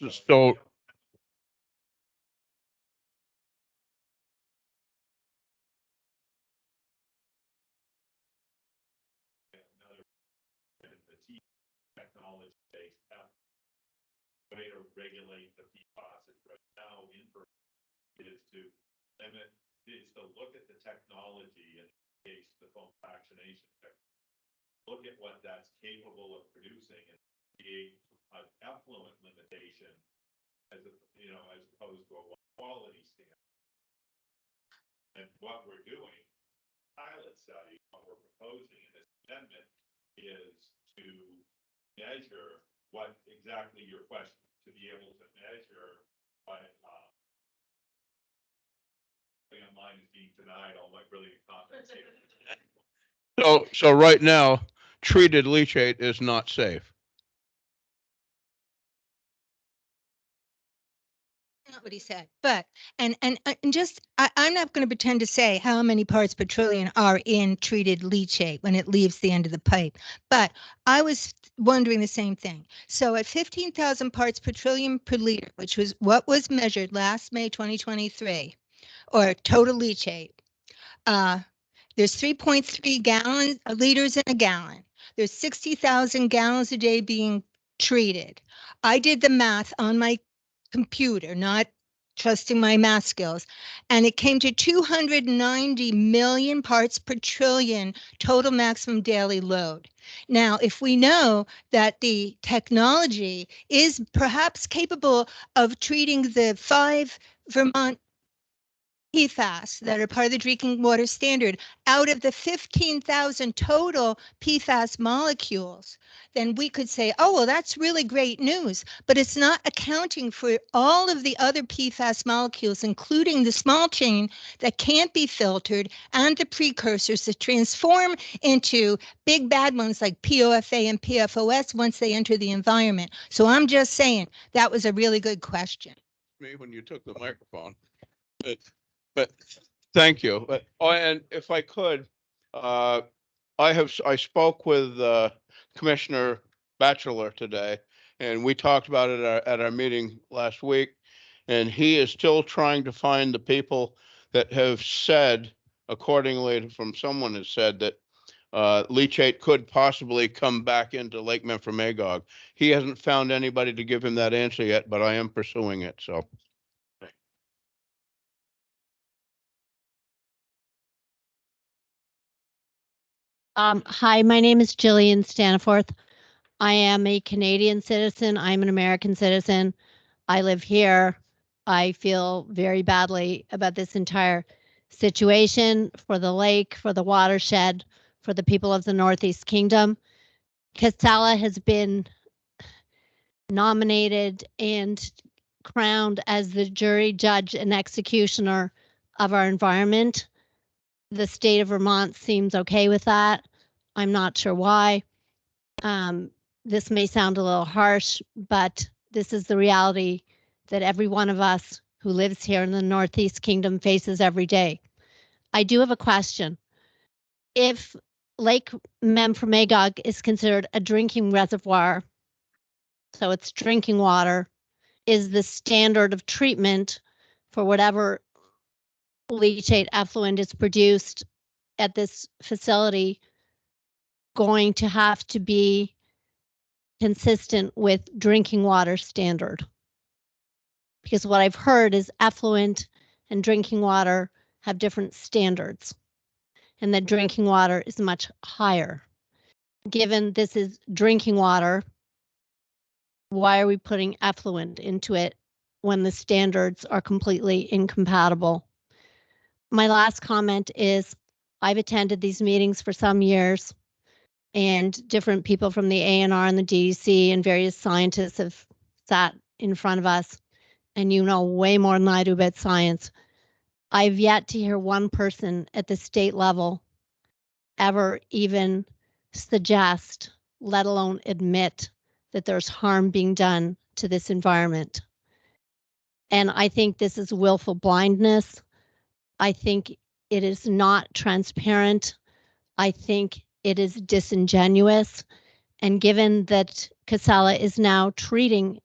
So Another the technology based way to regulate the PFAS right now is to limit, is to look at the technology in case the foam fractionation technology. Look at what that's capable of producing and create an effluent limitation as opposed to a quality standard. And what we're doing, pilot study, what we're proposing in this amendment is to measure what exactly your question, to be able to measure what online is being denied all my brilliant comments here. So right now, treated leachate is not safe. Not what he said, but and just I'm not going to pretend to say how many parts per trillion are in treated leachate when it leaves the end of the pipe. But I was wondering the same thing. So at 15,000 parts per trillion per liter, which was what was measured last May 2023, or total leachate, there's 3.3 liters in a gallon. There's 60,000 gallons a day being treated. I did the math on my computer, not trusting my math skills, and it came to 290 million parts per trillion total maximum daily load. Now, if we know that the technology is perhaps capable of treating the 5 Vermont PFAS that are part of the drinking water standard out of the 15,000 total PFAS molecules, then we could say, oh, well, that's really great news, but it's not accounting for all of the other PFAS molecules, including the small chain that can't be filtered and the precursors that transform into big bad ones like POFA and PFOS once they enter the environment. So I'm just saying that was a really good question. Me when you took the microphone. But thank you. But and if I could, I spoke with Commissioner Batchelor today, and we talked about it at our meeting last week. And he is still trying to find the people that have said, accordingly from someone has said that leachate could possibly come back into Lake Memphremagog. He hasn't found anybody to give him that answer yet, but I am pursuing it, so. Hi, my name is Jillian Staniforth. I am a Canadian citizen. I'm an American citizen. I live here. I feel very badly about this entire situation for the lake, for the watershed, for the people of the Northeast Kingdom. Casella has been nominated and crowned as the jury, judge, and executioner of our environment. The state of Vermont seems okay with that. I'm not sure why. This may sound a little harsh, but this is the reality that every one of us who lives here in the Northeast Kingdom faces every day. I do have a question. If Lake Memphremagog is considered a drinking reservoir, so it's drinking water, is the standard of treatment for whatever leachate effluent is produced at this facility going to have to be consistent with drinking water standard? Because what I've heard is effluent and drinking water have different standards, and that drinking water is much higher. Given this is drinking water, why are we putting effluent into it when the standards are completely incompatible? My last comment is I've attended these meetings for some years, and different people from the ANR and the DEC and various scientists have sat in front of us, and you know way more than I do about science. I've yet to hear one person at the state level ever even suggest, let alone admit, that there's harm being done to this environment. And I think this is willful blindness. I think it is not transparent. I think it is disingenuous. And given that Casella is now treating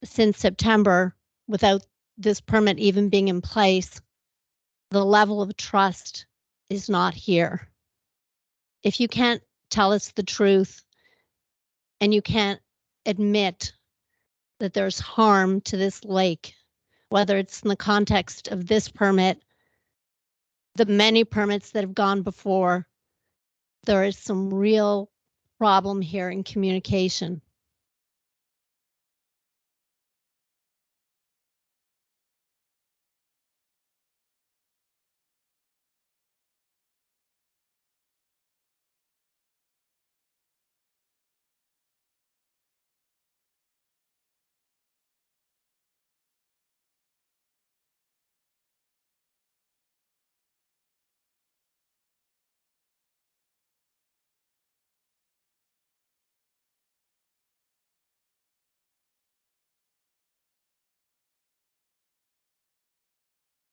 since September without this permit even being in place, the level of trust is not here. If you can't tell us the truth and you can't admit that there's harm to this lake, whether it's in the context of this permit, the many permits that have gone before, there is some real problem here in communication.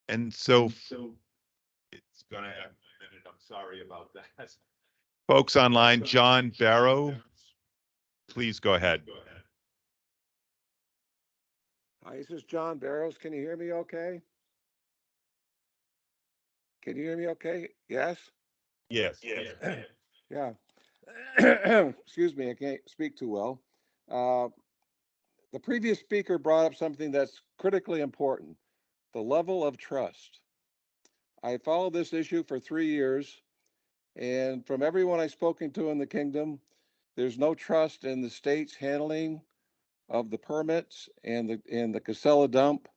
And so it's gonna have a minute. I'm sorry about that. Folks online, John Barrow, please go ahead. Hi, this is John Barrows. Can you hear me okay? Can you hear me okay? Yes? Yes. Yeah. Excuse me, I can't speak too well. The previous speaker brought up something that's critically important, the level of trust. I followed this issue for 3 years, and from everyone I've spoken to in the kingdom, there's no trust in the state's handling of the permits and the Casella dump,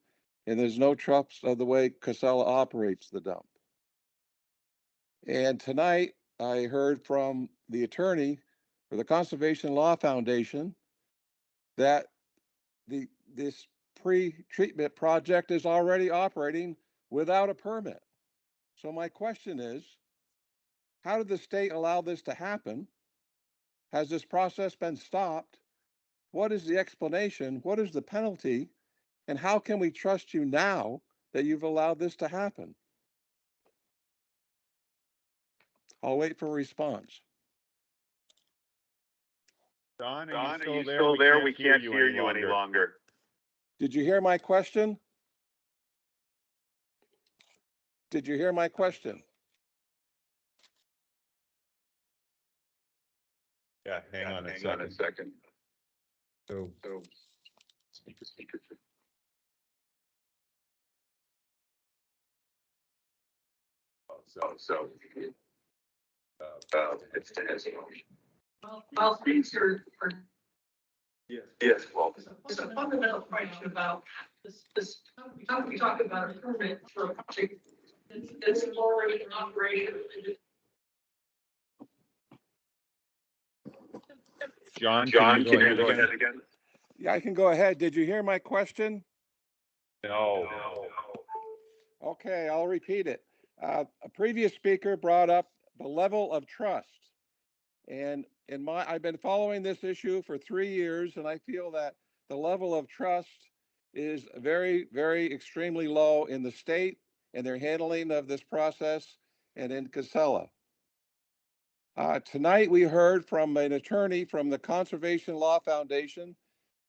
and there's no trust of the way Casella operates the dump. And tonight I heard from the attorney for the Conservation Law Foundation that this pre-treatment project is already operating without a permit. So my question is, how did the state allow this to happen? Has this process been stopped? What is the explanation? What is the penalty? And how can we trust you now that you've allowed this to happen? I'll wait for a response. Don, are you still there? We can't hear you any longer. Did you hear my question? Did you hear my question? Yeah, hang on a second. So. Speaker. So. It's well, things are. Yes, well. It's a fundamental question about this, how we talk about a permit for a project that's already in operation. John, can you go ahead again? Yeah, I can go ahead. Did you hear my question? No. Okay, I'll repeat it. A previous speaker brought up the level of trust. And I've been following this issue for 3 years, and I feel that the level of trust is very, very extremely low in the state and their handling of this process and in Casella. Tonight, we heard from an attorney from the Conservation Law Foundation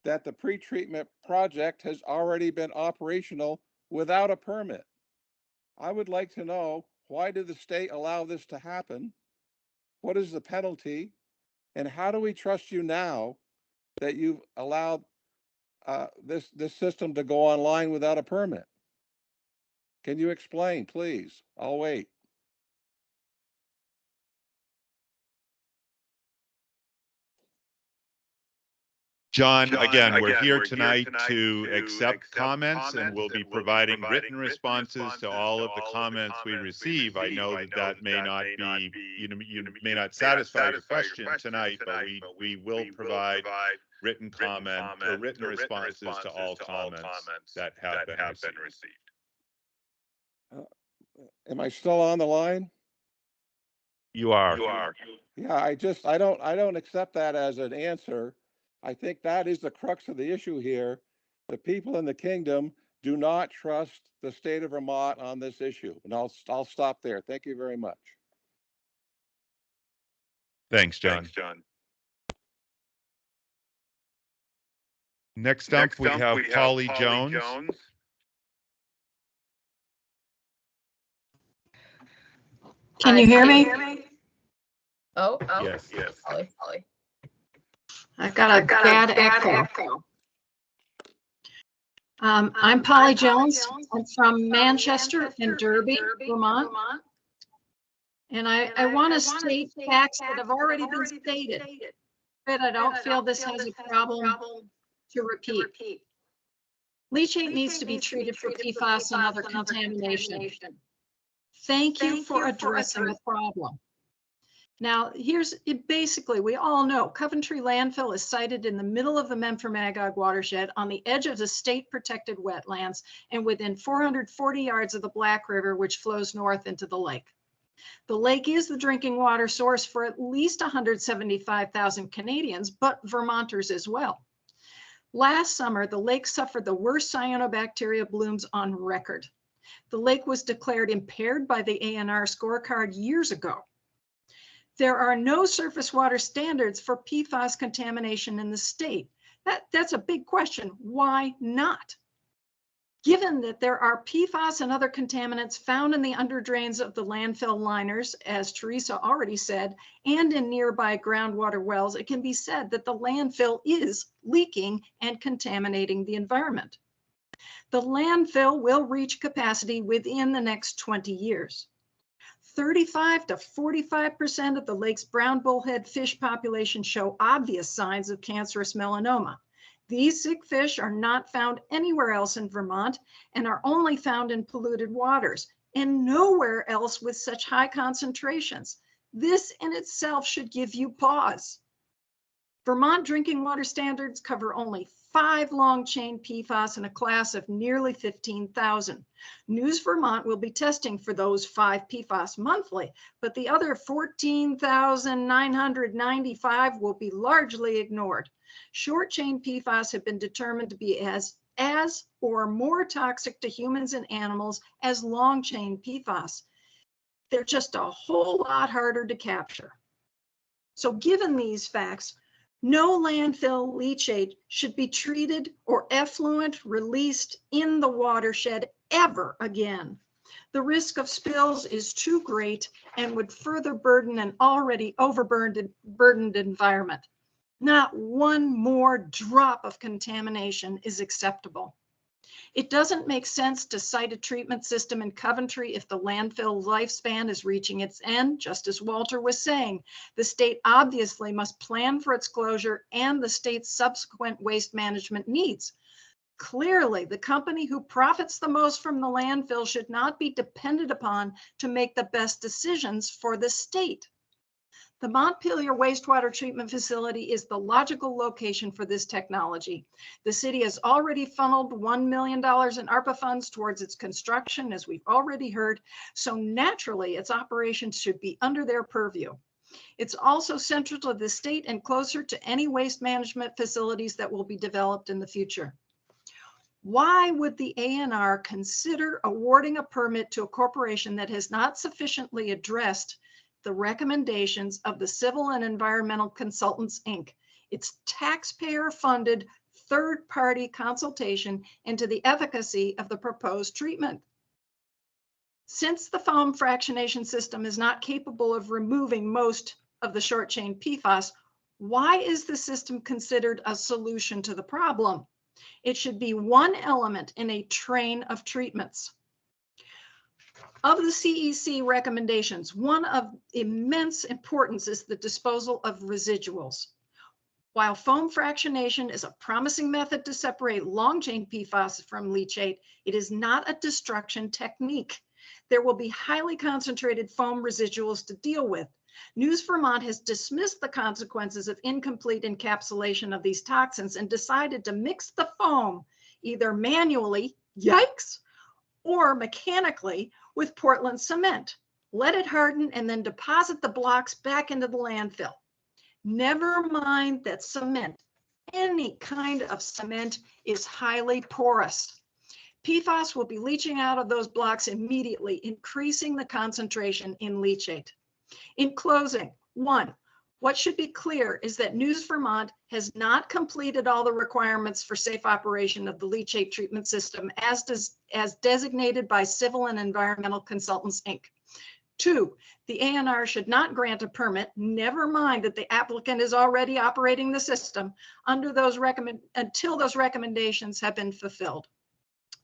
that the pretreatment project has already been operational without a permit. I would like to know, why did the state allow this to happen? What is the penalty? And how do we trust you now that you've allowed this system to go online without a permit? Can you explain, please? I'll wait. John, again, we're here tonight to accept comments, and we'll be providing written responses to all of the comments we receive. I know that may not be, you may not satisfy your question tonight, but we will provide written comment or written responses to all comments that have been received. Am I still on the line? You are. Yeah, I don't accept that as an answer. I think that is the crux of the issue here. The people in the kingdom do not trust the state of Vermont on this issue. And I'll stop there. Thank you very much. Thanks, John. Next up, we have Polly Jones. Can you hear me? Oh, Yes. Polly. I've got a bad echo. I'm Polly Jones. I'm from Manchester and Derby, Vermont. And I want to state facts that have already been stated, but I don't feel this has a problem to repeat. Leachate needs to be treated for PFAS and other contamination. Thank you for addressing the problem. Now, here's it. Basically, we all know Coventry landfill is sited in the middle of the Memphremagog watershed on the edge of the state protected wetlands and within 440 yards of the Black River, which flows north into the lake. The lake is the drinking water source for at least 175,000 Canadians, but Vermonters as well. Last summer, the lake suffered the worst cyanobacteria blooms on record. The lake was declared impaired by the ANR scorecard years ago. There are no surface water standards for PFAS contamination in the state. That's a big question. Why not? Given that there are PFAS and other contaminants found in the underdrains of the landfill liners, as Teresa already said, and in nearby groundwater wells, it can be said that the landfill is leaking and contaminating the environment. The landfill will reach capacity within the next 20 years. 35 to 45% of the lake's brown bullhead fish population show obvious signs of cancerous melanoma. These sick fish are not found anywhere else in Vermont and are only found in polluted waters and nowhere else with such high concentrations. This in itself should give you pause. Vermont drinking water standards cover only 5 long-chain PFAS in a class of nearly 15,000. News Vermont will be testing for those 5 PFAS monthly, but the other 14,995 will be largely ignored. Short-chain PFAS have been determined to be as or more toxic to humans and animals as long-chain PFAS. They're just a whole lot harder to capture. So given these facts, no landfill leachate should be treated or effluent released in the watershed ever again. The risk of spills is too great and would further burden an already overburdened environment. Not one more drop of contamination is acceptable. It doesn't make sense to site a treatment system in Coventry if the landfill lifespan is reaching its end. Just as Walter was saying, the state obviously must plan for its closure and the state's subsequent waste management needs. Clearly, the company who profits the most from the landfill should not be depended upon to make the best decisions for the state. The Montpelier wastewater treatment facility is the logical location for this technology. The city has already funneled $1 million in ARPA funds towards its construction, as we've already heard, so naturally its operations should be under their purview. It's also central to the state and closer to any waste management facilities that will be developed in the future. Why would the ANR consider awarding a permit to a corporation that has not sufficiently addressed the recommendations of the Civil and Environmental Consultants, Inc., its taxpayer-funded third-party consultation into the efficacy of the proposed treatment? Since the foam fractionation system is not capable of removing most of the short-chain PFAS, why is the system considered a solution to the problem? It should be one element in a train of treatments. Of the CEC recommendations, one of immense importance is the disposal of residuals. While foam fractionation is a promising method to separate long-chain PFAS from leachate, it is not a destruction technique. There will be highly concentrated foam residuals to deal with. News Vermont has dismissed the consequences of incomplete encapsulation of these toxins and decided to mix the foam either manually, yikes, or mechanically with Portland cement. Let it harden and then deposit the blocks back into the landfill. Never mind that cement, any kind of cement, is highly porous. PFAS will be leaching out of those blocks immediately, increasing the concentration in leachate. In closing, one, what should be clear is that News Vermont has not completed all the requirements for safe operation of the leachate treatment system as designated by Civil and Environmental Consultants, Inc. Two, the ANR should not grant a permit, never mind that the applicant is already operating the system until those recommendations have been fulfilled.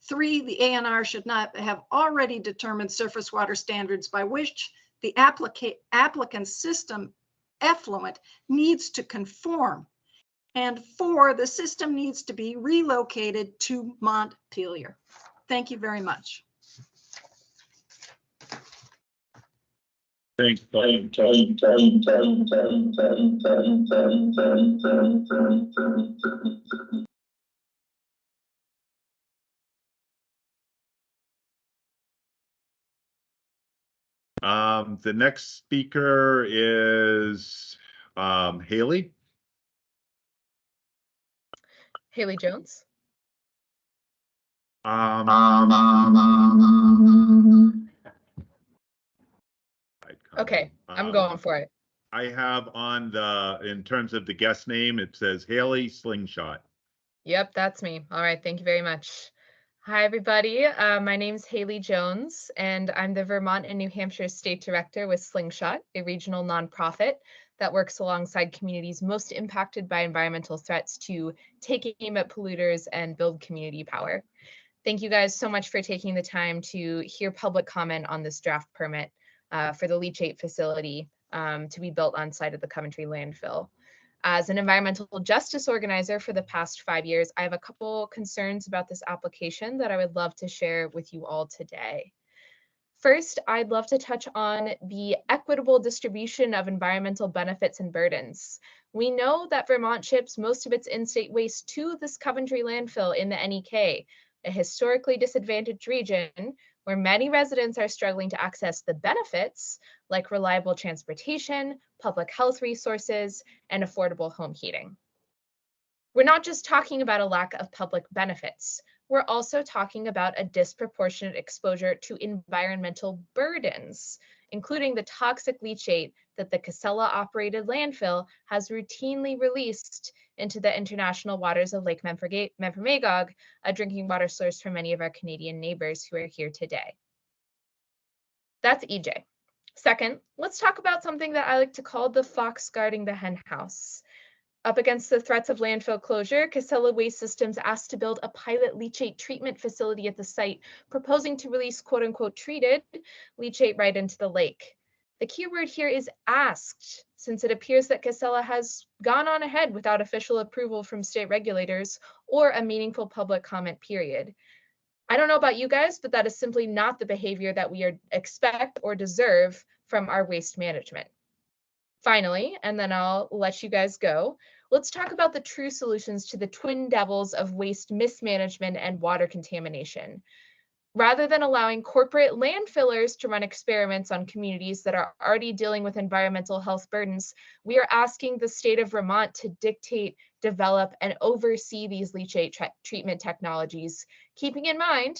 Three, the ANR should not have already determined surface water standards by which the applicant's system effluent needs to conform. And four, the system needs to be relocated to Montpelier. Thank you very much. Thanks. The next speaker is Haley. Haley Jones. Okay, I'm going for it. I have on in terms of the guest name, it says Haley Slingshot. Yep, that's me. All right, thank you very much. Hi, everybody. My name's Haley Jones, and I'm the Vermont and New Hampshire State Director with Slingshot, a regional nonprofit that works alongside communities most impacted by environmental threats to take aim at polluters and build community power. Thank you guys so much for taking the time to hear public comment on this draft permit for the leachate facility to be built on site of the Coventry landfill. As an environmental justice organizer for the past 5 years, I have a couple concerns about this application that I would love to share with you all today. First, I'd love to touch on the equitable distribution of environmental benefits and burdens. We know that Vermont ships most of its in-state waste to this Coventry landfill in the NEK, a historically disadvantaged region where many residents are struggling to access the benefits like reliable transportation, public health resources, and affordable home heating. We're not just talking about a lack of public benefits. We're also talking about a disproportionate exposure to environmental burdens, including the toxic leachate that the Casella-operated landfill has routinely released into the international waters of Lake Memphremagog, a drinking water source for many of our Canadian neighbors who are here today. That's EJ. Second, let's talk about something that I like to call the fox guarding the hen house. Up against the threats of landfill closure, Casella Waste Systems asked to build a pilot leachate treatment facility at the site, proposing to release quote-unquote treated leachate right into the lake. The key word here is asked, since it appears that Casella has gone on ahead without official approval from state regulators or a meaningful public comment period. I don't know about you guys, but that is simply not the behavior that we expect or deserve from our waste management. Finally, and then I'll let you guys go, let's talk about the true solutions to the twin devils of waste mismanagement and water contamination. Rather than allowing corporate landfillers to run experiments on communities that are already dealing with environmental health burdens, we are asking the state of Vermont to dictate, develop, and oversee these leachate treatment technologies, keeping in mind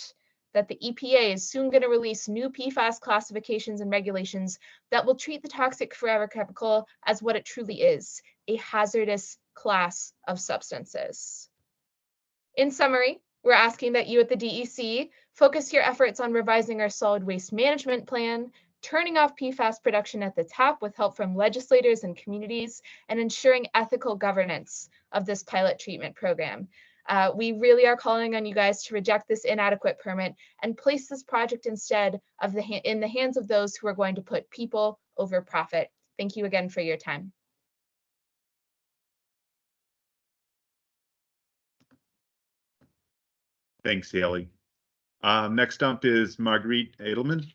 that the EPA is soon going to release new PFAS classifications and regulations that will treat the toxic forever chemical as what it truly is, a hazardous class of substances. In summary, we're asking that you at the DEC focus your efforts on revising our solid waste management plan, turning off PFAS production at the tap with help from legislators and communities, and ensuring ethical governance of this pilot treatment program. We really are calling on you guys to reject this inadequate permit and place this project instead of in the hands of those who are going to put people over profit. Thank you again for your time. Thanks, Haley. Next up is Marguerite Edelman.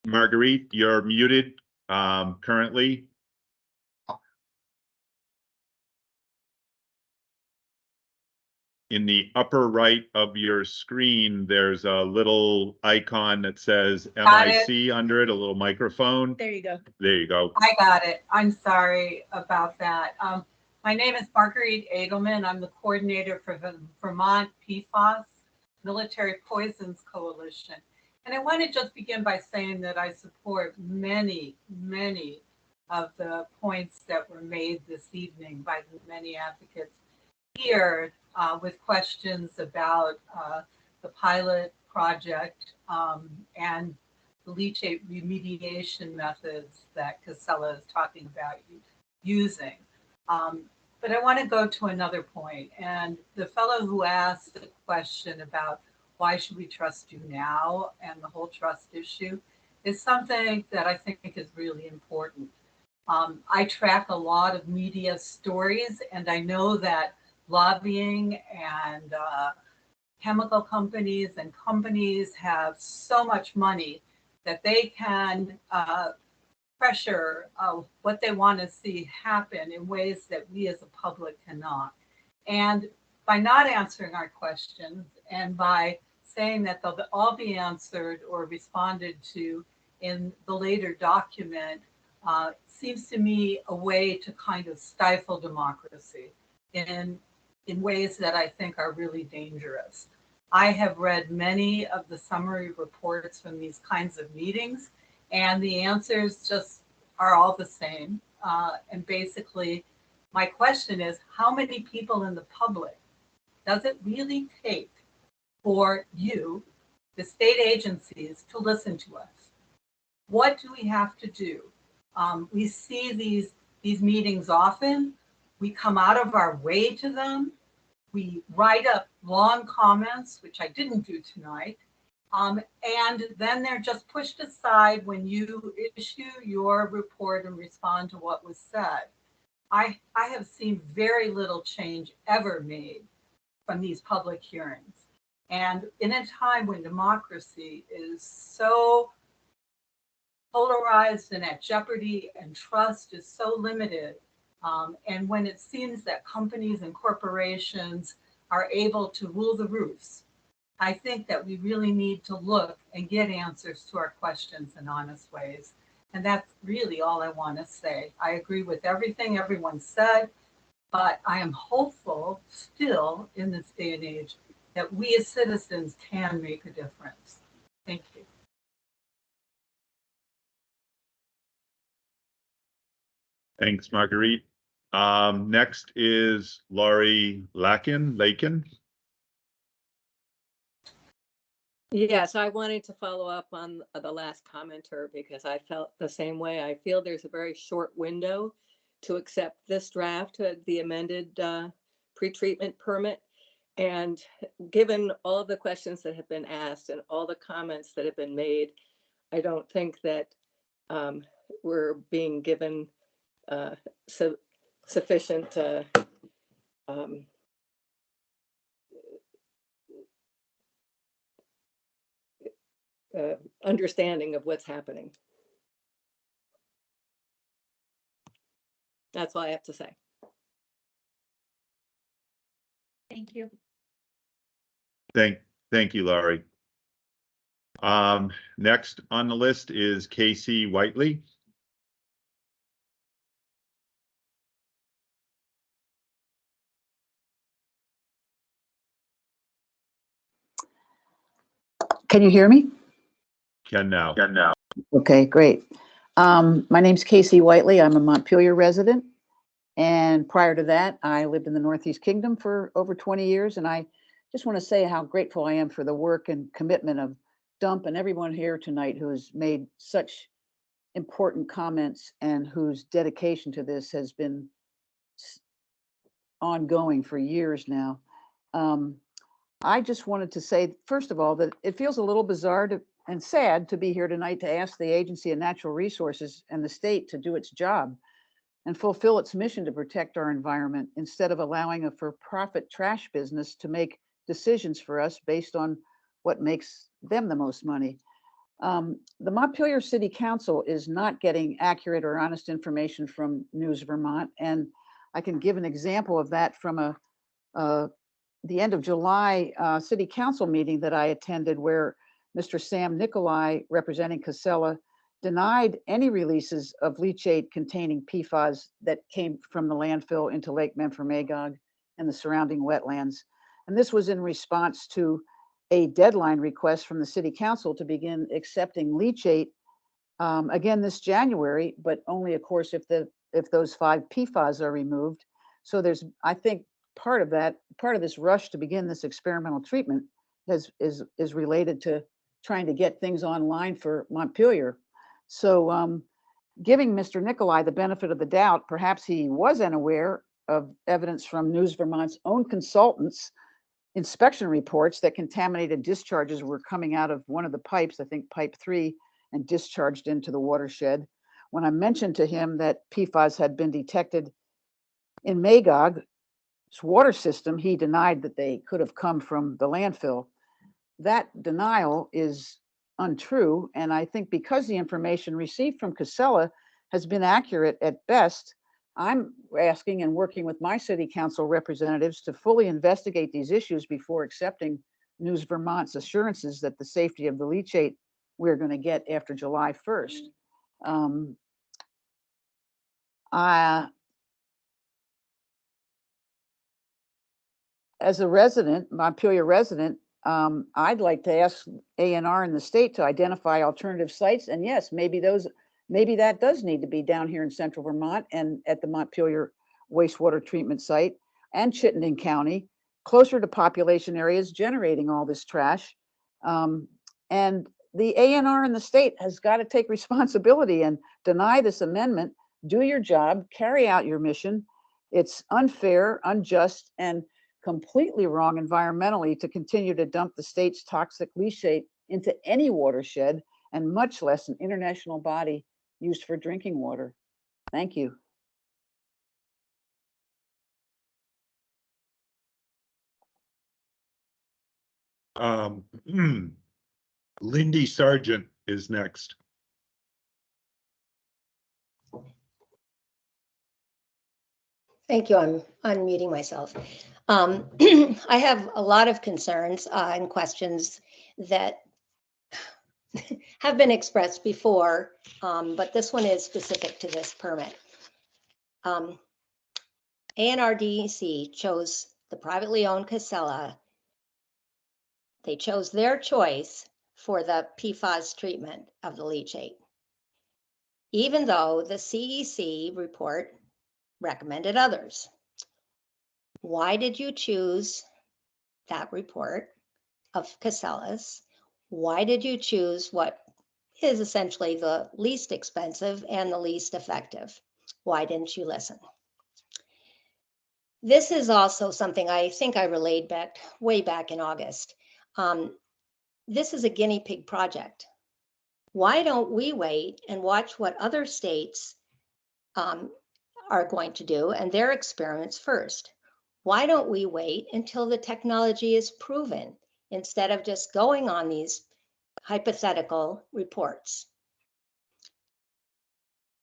Marguerite, you're muted currently. In the upper right of your screen, there's a little icon that says MIC under it, a little microphone. There you go. There you go. I got it. I'm sorry about that. My name is Marguerite Edelman. I'm the coordinator for the Vermont PFAS Military Poisons Coalition. And I want to just begin by saying that I support many, many of the points that were made this evening by the many advocates here with questions about the pilot project and the leachate remediation methods that Casella is talking about using. But I want to go to another point. And the fellow who asked the question about why should we trust you now and the whole trust issue is something that I think is really important. I track a lot of media stories, and I know that lobbying and chemical companies and companies have so much money that they can pressure what they want to see happen in ways that we as a public cannot. And by not answering our questions and by saying that they'll all be answered or responded to in the later document seems to me a way to kind of stifle democracy in ways that I think are really dangerous. I have read many of the summary reports from these kinds of meetings, and the answers just are all the same. And basically, my question is, how many people in the public does it really take for you, the state agencies, to listen to us? What do we have to do? We see these meetings often. We come out of our way to them. We write up long comments, which I didn't do tonight. And then they're just pushed aside when you issue your report and respond to what was said. I have seen very little change ever made from these public hearings. And in a time when democracy is so polarized and at jeopardy and trust is so limited, and when it seems that companies and corporations are able to rule the roofs, I think that we really need to look and get answers to our questions in honest ways. And that's really all I want to say. I agree with everything everyone said, but I am hopeful still in this day and age that we as citizens can make a difference. Thank you. Thanks, Marguerite. Next is Laurie Lakin. Yes, I wanted to follow up on the last commenter because I felt the same way. I feel there's a very short window to accept this draft, the amended pretreatment permit. And given all of the questions that have been asked and all the comments that have been made, I don't think that we're being given sufficient understanding of what's happening. That's all I have to say. Thank you. Thank you, Laurie. Next on the list is Casey Whiteley. Can you hear me? Can now. Okay, great. My name's Casey Whiteley. I'm a Montpelier resident. And prior to that, I lived in the Northeast Kingdom for over 20 years. And I just want to say how grateful I am for the work and commitment of Dump and everyone here tonight who has made such important comments and whose dedication to this has been ongoing for years now. I just wanted to say, first of all, that it feels a little bizarre and sad to be here tonight to ask the Agency of Natural Resources and the state to do its job and fulfill its mission to protect our environment instead of allowing a for-profit trash business to make decisions for us based on what makes them the most money. The Montpelier City Council is not getting accurate or honest information from News Vermont, and I can give an example of that from the end of July City Council meeting that I attended, where Mr. Sam Nicolai, representing Casella, denied any releases of leachate containing PFAS that came from the landfill into Lake Memphremagog and the surrounding wetlands. And this was in response to a deadline request from the City Council to begin accepting leachate again this January, but only, of course, if those 5 PFAS are removed. So there's, I think, part of this rush to begin this experimental treatment is related to trying to get things online for Montpelier. So giving Mr. Nicolai the benefit of the doubt, perhaps he was unaware of evidence from News Vermont's own consultants' inspection reports that contaminated discharges were coming out of one of the pipes, I think pipe 3, and discharged into the watershed. When I mentioned to him that PFAS had been detected in Magog's water system, he denied that they could have come from the landfill. That denial is untrue, and I think because the information received from Casella has been accurate at best, I'm asking and working with my City Council representatives to fully investigate these issues before accepting News Vermont's assurances that the safety of the leachate we're going to get after July 1st. As a resident, Montpelier resident, I'd like to ask ANR in the state to identify alternative sites. And yes, maybe that does need to be down here in Central Vermont and at the Montpelier wastewater treatment site and Chittenden County, closer to population areas generating all this trash. And the ANR in the state has got to take responsibility and deny this amendment. Do your job, carry out your mission. It's unfair, unjust, and completely wrong environmentally to continue to dump the state's toxic leachate into any watershed, and much less an international body used for drinking water. Thank you. Lindy Sargent is next. Thank you. I'm unmuting myself. I have a lot of concerns and questions that have been expressed before, but this one is specific to this permit. ANRDC chose the privately owned Casella They chose their choice for the PFAS treatment of the leachate, even though the CEC report recommended others. Why did you choose that report of Casella's? Why did you choose what is essentially the least expensive and the least effective? Why didn't you listen? This is also something I think I relayed way back in August. This is a guinea pig project. Why don't we wait and watch what other states are going to do and their experiments first? Why don't we wait until the technology is proven instead of just going on these hypothetical reports?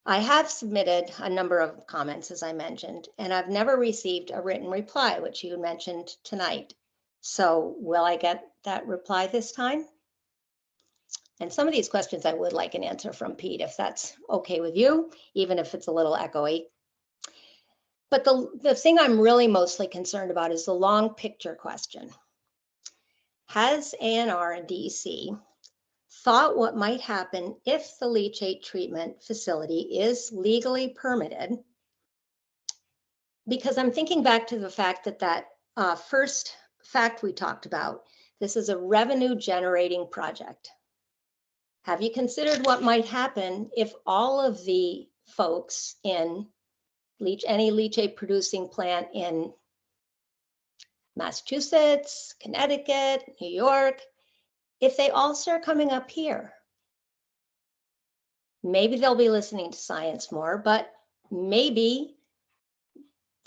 I have submitted a number of comments, as I mentioned, and I've never received a written reply, which you mentioned tonight. So will I get that reply this time? And some of these questions I would like an answer from Pete, if that's okay with you, even if it's a little echoey. But the thing I'm really mostly concerned about is the long picture question. Has ANR and DEC thought what might happen if the leachate treatment facility is legally permitted? Because I'm thinking back to the fact that first fact we talked about, this is a revenue generating project. Have you considered what might happen if all of the folks in any leachate producing plant in Massachusetts, Connecticut, New York, if they all start coming up here? Maybe they'll be listening to science more, but maybe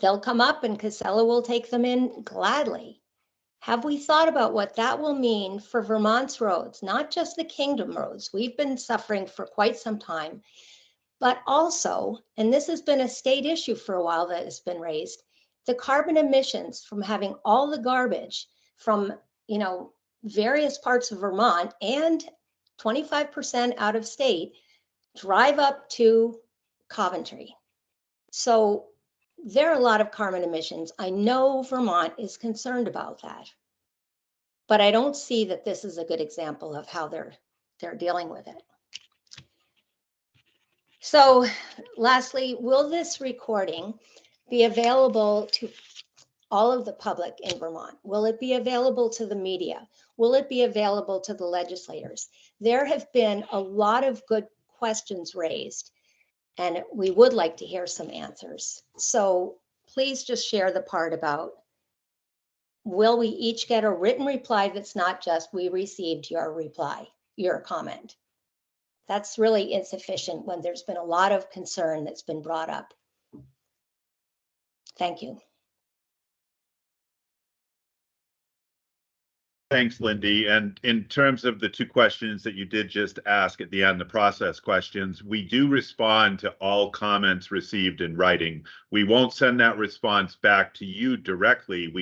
they'll come up and Casella will take them in gladly. Have we thought about what that will mean for Vermont's roads, not just the Kingdom roads? We've been suffering for quite some time, but also, and this has been a state issue for a while that has been raised, the carbon emissions from having all the garbage from, various parts of Vermont and 25% out of state drive up to Coventry. So there are a lot of carbon emissions. I know Vermont is concerned about that, but I don't see that this is a good example of how they're dealing with it. So lastly, will this recording be available to all of the public in Vermont? Will it be available to the media? Will it be available to the legislators? There have been a lot of good questions raised, and we would like to hear some answers. So please just share the part about, will we each get a written reply that's not just, we received your reply, your comment? That's really insufficient when there's been a lot of concern that's been brought up. Thank you. Thanks, Lindy. And in terms of the two questions that you did just ask at the end, the process questions, we do respond to all comments received in writing. We won't send that response back to you directly.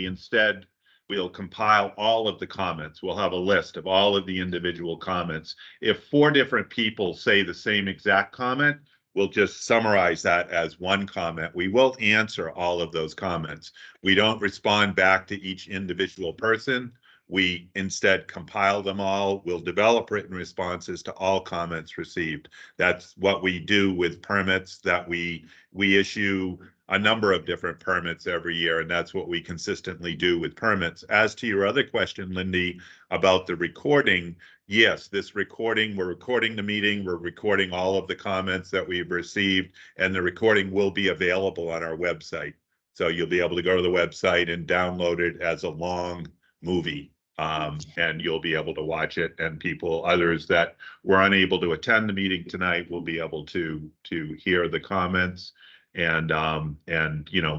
We'll compile all of the comments. We'll have a list of all of the individual comments. If 4 different people say the same exact comment, we'll just summarize that as one comment. We will answer all of those comments. We don't respond back to each individual person. We instead compile them all. We'll develop written responses to all comments received. That's what we do with permits that we issue a number of different permits every year, and that's what we consistently do with permits. As to your other question, Lindy, about the recording, yes, this recording, we're recording the meeting, we're recording all of the comments that we've received, and the recording will be available on our website. So you'll be able to go to the website and download it as a long movie. And you'll be able to watch it, and others that were unable to attend the meeting tonight will be able to hear the comments and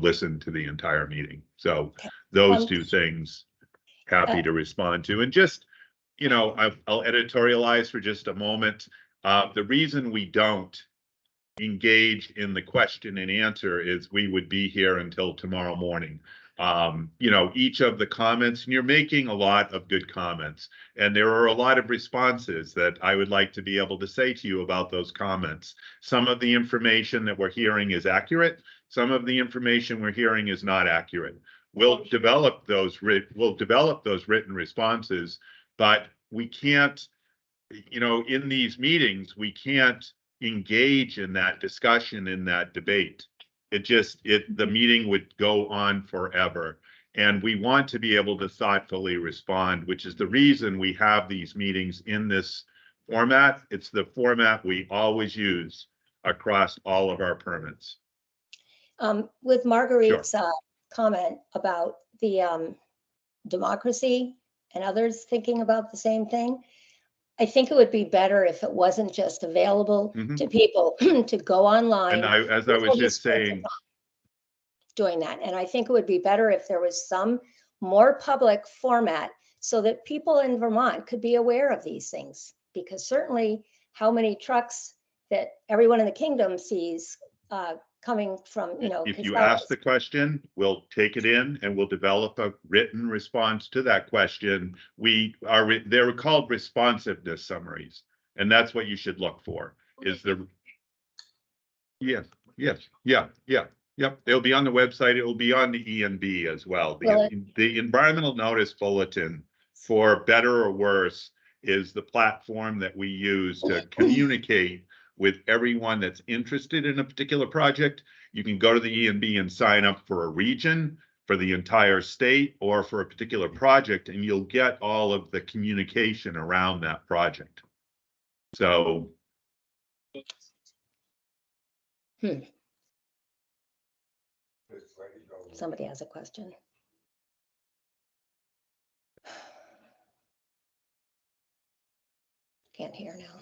listen to the entire meeting. So those two things, happy to respond to. And just, I'll editorialize for just a moment. The reason we don't engage in the question and answer is we would be here until tomorrow morning. Each of the comments, and you're making a lot of good comments, and there are a lot of responses that I would like to be able to say to you about those comments. Some of the information that we're hearing is accurate. Some of the information we're hearing is not accurate. We'll develop those written responses But we can't, you know, in these meetings, we can't engage in that discussion, in that debate. The meeting would go on forever. And we want to be able to thoughtfully respond, which is the reason we have these meetings in this format. It's the format we always use across all of our permits. With Marguerite's comment about the democracy and others thinking about the same thing, I think it would be better if it wasn't just available to people to go online. And as I was just saying, doing that. And I think it would be better if there was some more public format so that people in Vermont could be aware of these things. Because certainly how many trucks that everyone in the kingdom sees coming from, you know. If you ask the question, we'll take it in and we'll develop a written response to that question. They're called responsiveness summaries. And that's what you should look for, is the, yes, yep. It'll be on the website. It will be on the ENB as well. The Environmental Notice Bulletin, for better or worse, is the platform that we use to communicate with everyone that's interested in a particular project. You can go to the ENB and sign up for a region, for the entire state, or for a particular project, and you'll get all of the communication around that project. So. Somebody has a question. Can't hear now.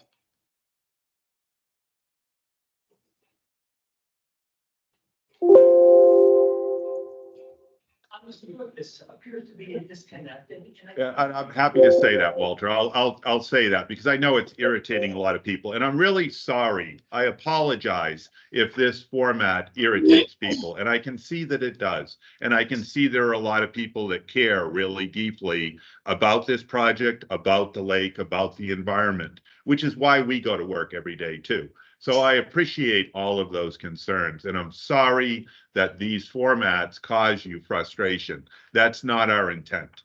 This appears to be disconnected. Yeah, I'm happy to say that, Walter. I'll say that because I know it's irritating a lot of people, and I'm really sorry. I apologize if this format irritates people, and I can see that it does. And I can see there are a lot of people that care really deeply about this project, about the lake, about the environment, which is why we go to work every day too. So I appreciate all of those concerns, and I'm sorry that these formats cause you frustration. That's not our intent.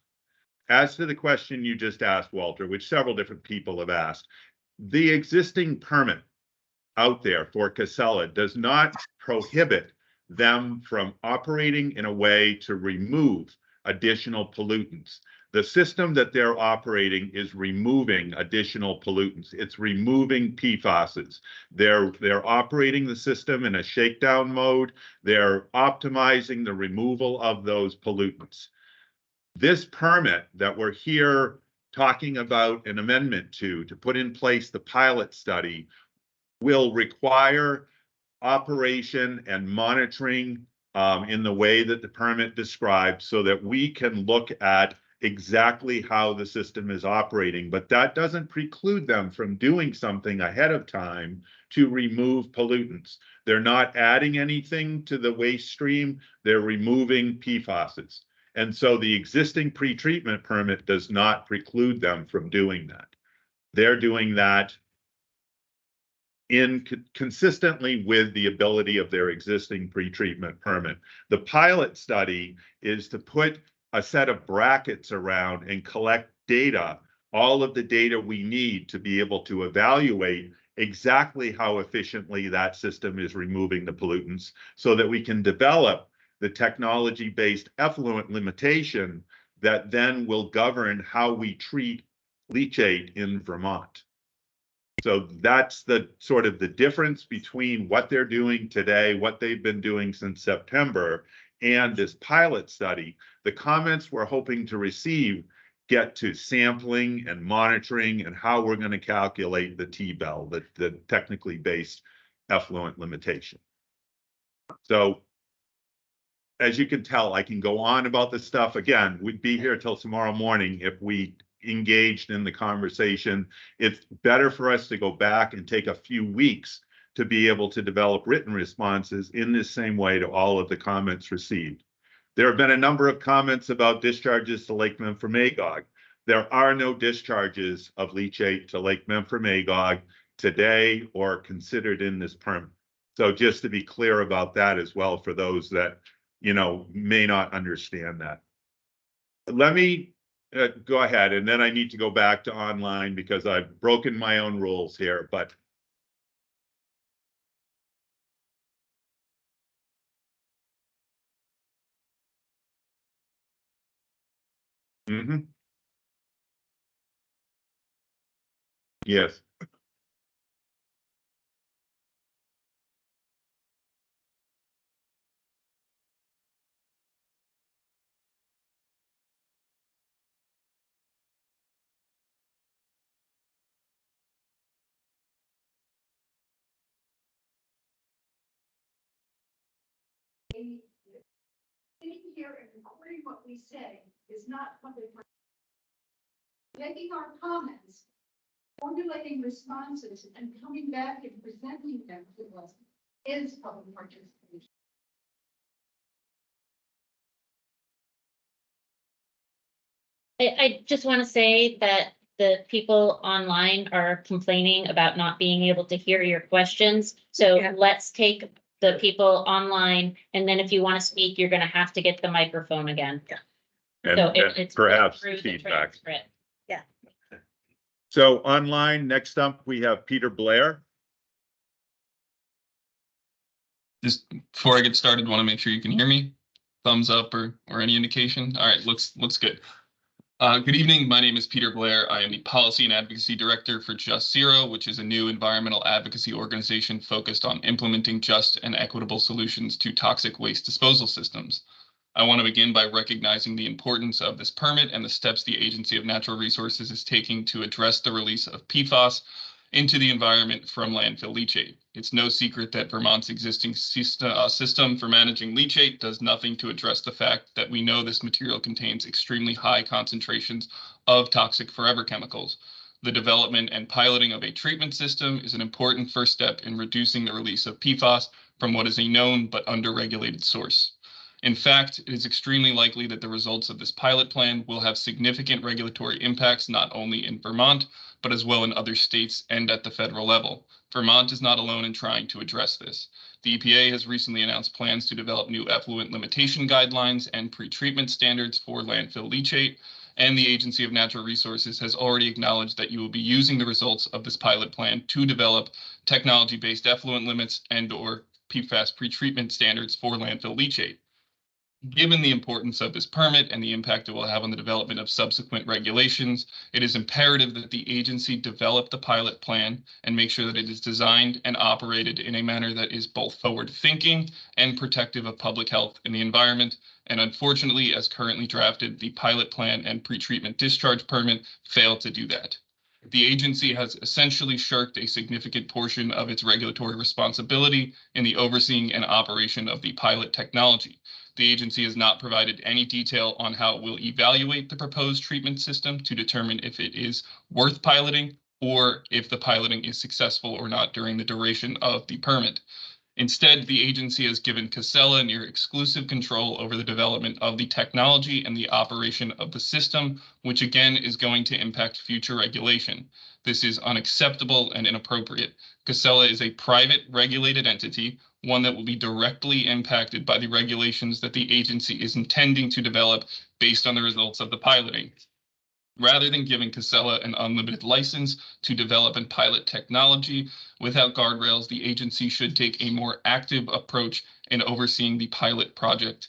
As to the question you just asked, Walter, which several different people have asked, the existing permit out there for Casella does not prohibit them from operating in a way to remove additional pollutants. The system that they're operating is removing additional pollutants. It's removing PFASs. They're operating the system in a shakedown mode. They're optimizing the removal of those pollutants. This permit that we're here talking about an amendment to put in place the pilot study will require operation and monitoring in the way that the permit describes so that we can look at exactly how the system is operating. But that doesn't preclude them from doing something ahead of time to remove pollutants. They're not adding anything to the waste stream. They're removing PFASs. And so the existing pretreatment permit does not preclude them from doing that. They're doing that consistently with the ability of their existing pretreatment permit. The pilot study is to put a set of brackets around and collect data, all of the data we need to be able to evaluate exactly how efficiently that system is removing the pollutants so that we can develop the technology-based effluent limitation that then will govern how we treat leachate in Vermont. So that's the sort of the difference between what they're doing today, what they've been doing since September, and this pilot study. The comments we're hoping to receive get to sampling and monitoring and how we're going to calculate the T-bell, the technically based effluent limitation. So as you can tell, I can go on about this stuff. Again, we'd be here till tomorrow morning if we engaged in the conversation. It's better for us to go back and take a few weeks to be able to develop written responses in this same way to all of the comments received. There have been a number of comments about discharges to Lake Memphremagog. There are no discharges of leachate to Lake Memphremagog today or considered in this permit. So just to be clear about that as well for those that may not understand that. Let me Go ahead, and then I need to go back to online because I've broken my own rules here, but. Yes. Sitting here and recording what we say is not public. Making our comments, formulating responses, and coming back and presenting them to us is public participation. I just want to say that the people online are complaining about not being able to hear your questions. So let's take the people online, and then if you want to speak, you're going to have to get the microphone again. And, So and perhaps through the feedback. transcript. Yeah. So online, next up, we have Peter Blair. Just before I get started, want to make sure you can hear me. Thumbs up or any indication. All right, looks good. Good evening. My name is Peter Blair. I am the Policy and Advocacy Director for Just Zero, which is a new environmental advocacy organization focused on implementing just and equitable solutions to toxic waste disposal systems. I want to begin by recognizing the importance of this permit and the steps the Agency of Natural Resources is taking to address the release of PFAS into the environment from landfill leachate. It's no secret that Vermont's existing system for managing leachate does nothing to address the fact that we know this material contains extremely high concentrations of toxic forever chemicals. The development and piloting of a treatment system is an important first step in reducing the release of PFAS from what is a known but under-regulated source. In fact, it is extremely likely that the results of this pilot plan will have significant regulatory impacts not only in Vermont, but as well in other states and at the federal level. Vermont is not alone in trying to address this. The EPA has recently announced plans to develop new effluent limitation guidelines and pretreatment standards for landfill leachate, and the Agency of Natural Resources has already acknowledged that you will be using the results of this pilot plan to develop technology-based effluent limits and/or PFAS pretreatment standards for landfill leachate. Given the importance of this permit and the impact it will have on the development of subsequent regulations, it is imperative that the agency develop the pilot plan and make sure that it is designed and operated in a manner that is both forward-thinking and protective of public health and the environment. And unfortunately, as currently drafted, the pilot plan and pretreatment discharge permit fail to do that. The agency has essentially shirked a significant portion of its regulatory responsibility in the overseeing and operation of the pilot technology. The agency has not provided any detail on how it will evaluate the proposed treatment system to determine if it is worth piloting or if the piloting is successful or not during the duration of the permit. Instead, the agency has given Casella near exclusive control over the development of the technology and the operation of the system, which again is going to impact future regulation. This is unacceptable and inappropriate. Casella is a private regulated entity, one that will be directly impacted by the regulations that the agency is intending to develop based on the results of the piloting. Rather than giving Casella an unlimited license to develop and pilot technology without guardrails, the agency should take a more active approach in overseeing the pilot project.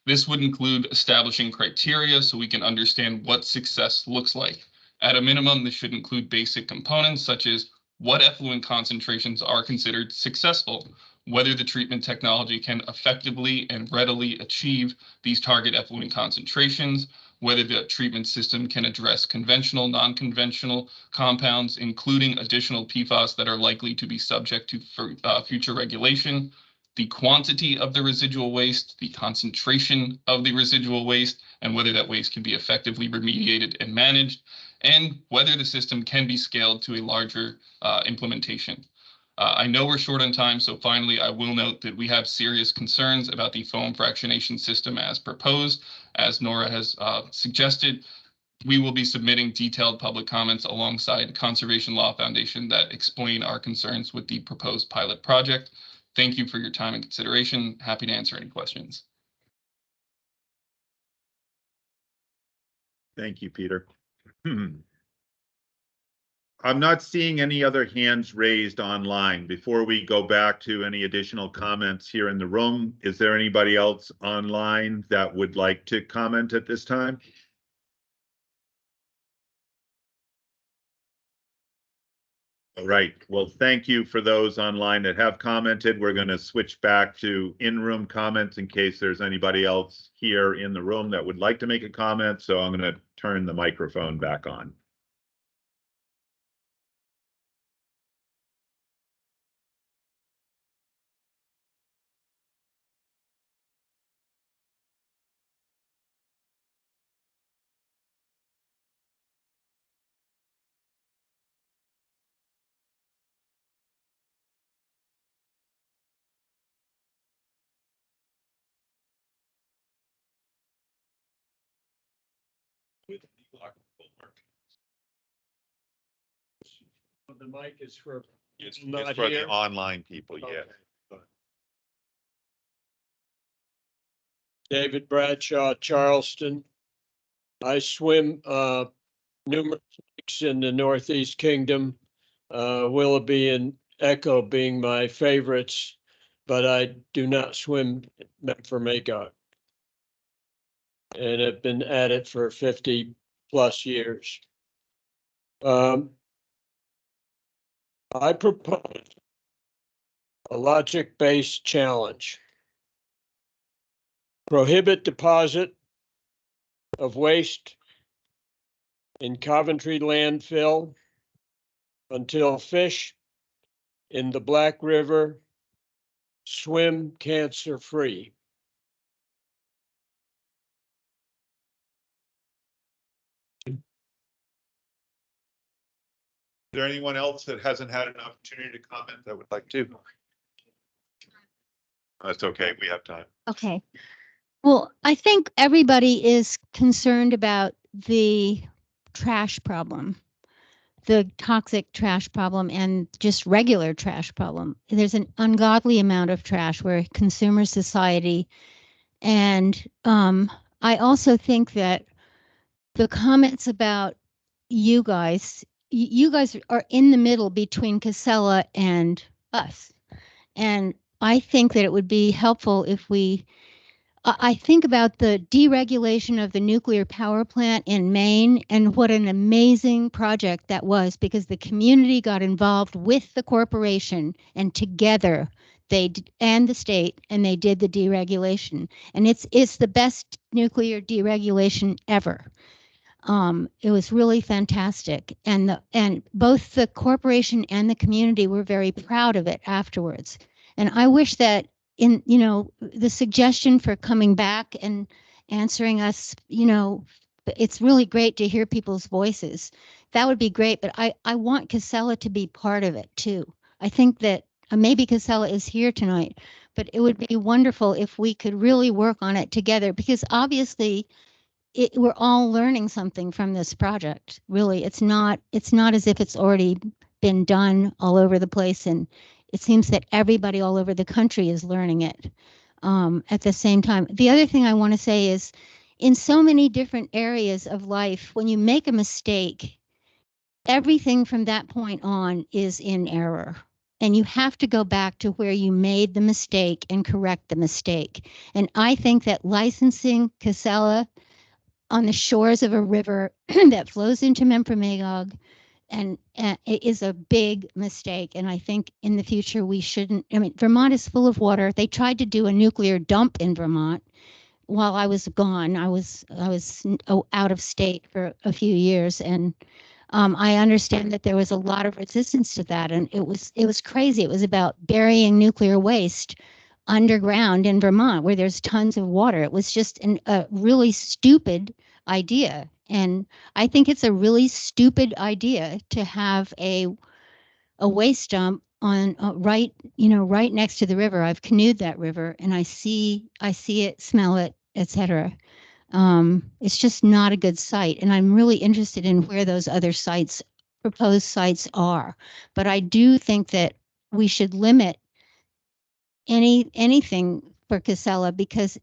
This would include establishing criteria so we can understand what success looks like. At a minimum, this should include basic components such as what effluent concentrations are considered successful, whether the treatment technology can effectively and readily achieve these target effluent concentrations, whether the treatment system can address conventional, non-conventional compounds, including additional PFAS that are likely to be subject to future regulation, the quantity of the residual waste, the concentration of the residual waste, and whether that waste can be effectively remediated and managed, and whether the system can be scaled to a larger implementation. I know we're short on time, so finally I will note that we have serious concerns about the foam fractionation system as proposed. As Nora has suggested, we will be submitting detailed public comments alongside Conservation Law Foundation that explain our concerns with the proposed pilot project. Thank you for your time and consideration. Happy to answer any questions. Thank you, Peter. I'm not seeing any other hands raised online. Before we go back to any additional comments here in the room, is there anybody else online that would like to comment at this time? All right. Well, thank you for those online that have commented. We're going to switch back to in-room comments in case there's anybody else here in the room that would like to make a comment. So I'm going to turn the microphone back on. The mic is for It's not for here. the online people, yeah. David Bradshaw, Charleston. I swim numerous lakes in the Northeast Kingdom, Willoughby and Echo being my favorites, but I do not swim Memphremagog and have been at it for 50 plus years. I propose a logic-based challenge. Prohibit deposit of waste in Coventry landfill until fish in the Black River swim cancer-free. Is there anyone else that hasn't had an opportunity to comment that would like to? That's okay, we have time. Okay. Well, I think everybody is concerned about the trash problem, the toxic trash problem, and just regular trash problem. There's an ungodly amount of trash. We're a consumer society. And I also think that the comments about you guys are in the middle between Casella and us. And I think that it would be helpful if I think about the deregulation of the nuclear power plant in Maine and what an amazing project that was, because the community got involved with the corporation and together and the state, and they did the deregulation. And it's the best nuclear deregulation ever. It was really fantastic. And both the corporation and the community were very proud of it afterwards. And I wish that the suggestion for coming back and answering us, it's really great to hear people's voices. That would be great, but I want Casella to be part of it too. I think that maybe Casella is here tonight, but it would be wonderful if we could really work on it together, because obviously we're all learning something from this project. Really, it's not as if it's already been done all over the place, and it seems that everybody all over the country is learning it at the same time. The other thing I want to say is, in so many different areas of life, when you make a mistake, everything from that point on is in error. And you have to go back to where you made the mistake and correct the mistake. And I think that licensing Casella on the shores of a river that flows into Memphremagog and it is a big mistake. And I think in the future we shouldn't. I mean, Vermont is full of water. They tried to do a nuclear dump in Vermont while I was gone. I was out of state for a few years, and I understand that there was a lot of resistance to that, and it was crazy. It was about burying nuclear waste underground in Vermont where there's tons of water. It was just a really stupid idea. And I think it's a really stupid idea to have a waste dump on right next to the river. I've canoed that river and I see it, smell it, etc. It's just not a good site. And I'm really interested in where those other proposed sites are. But I do think that we should limit anything for Casella, because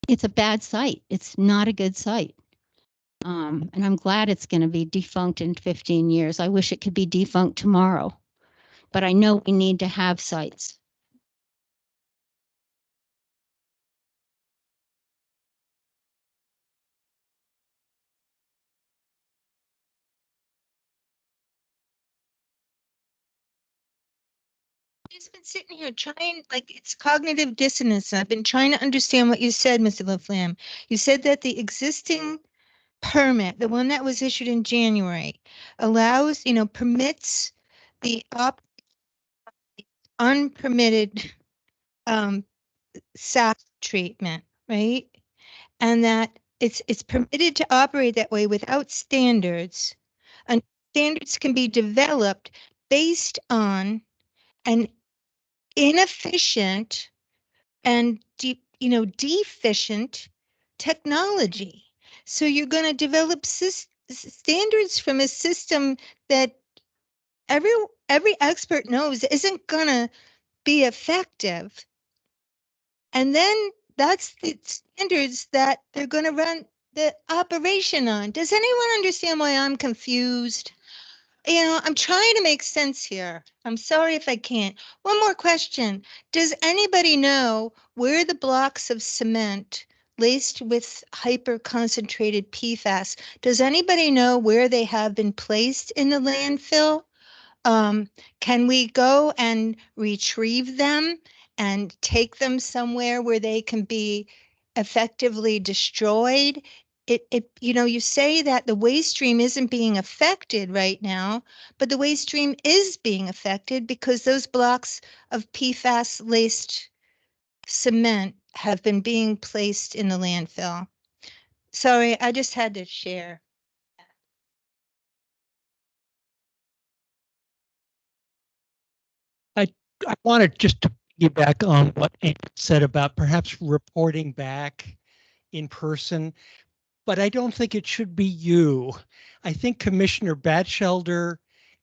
it's a bad site. It's not a good site. And I'm glad it's going to be defunct in 15 years. I wish it could be defunct tomorrow, but I know we need to have sites. Just been sitting here trying, like it's cognitive dissonance. I've been trying to understand what you said, Mr. Laflamme. You said that the existing permit, the one that was issued in January, allows, permits the unpermitted sap treatment, right? And that it's permitted to operate that way without standards. And standards can be developed based on an inefficient and deficient technology. So you're going to develop standards from a system that every expert knows isn't going to be effective. And then that's the standards that they're going to run the operation on. Does anyone understand why I'm confused? I'm trying to make sense here. I'm sorry if I can't. One more question. Does anybody know where the blocks of cement laced with hyper concentrated PFAS, does anybody know where they have been placed in the landfill? Can we go and retrieve them and take them somewhere where they can be effectively destroyed? You say that the waste stream isn't being affected right now, but the waste stream is being affected because those blocks of PFAS laced cement have been being placed in the landfill. Sorry, I just had to share. I wanted just to get back on what Ann said about perhaps reporting back in person, but I don't think it should be you. I think Commissioner Batchelder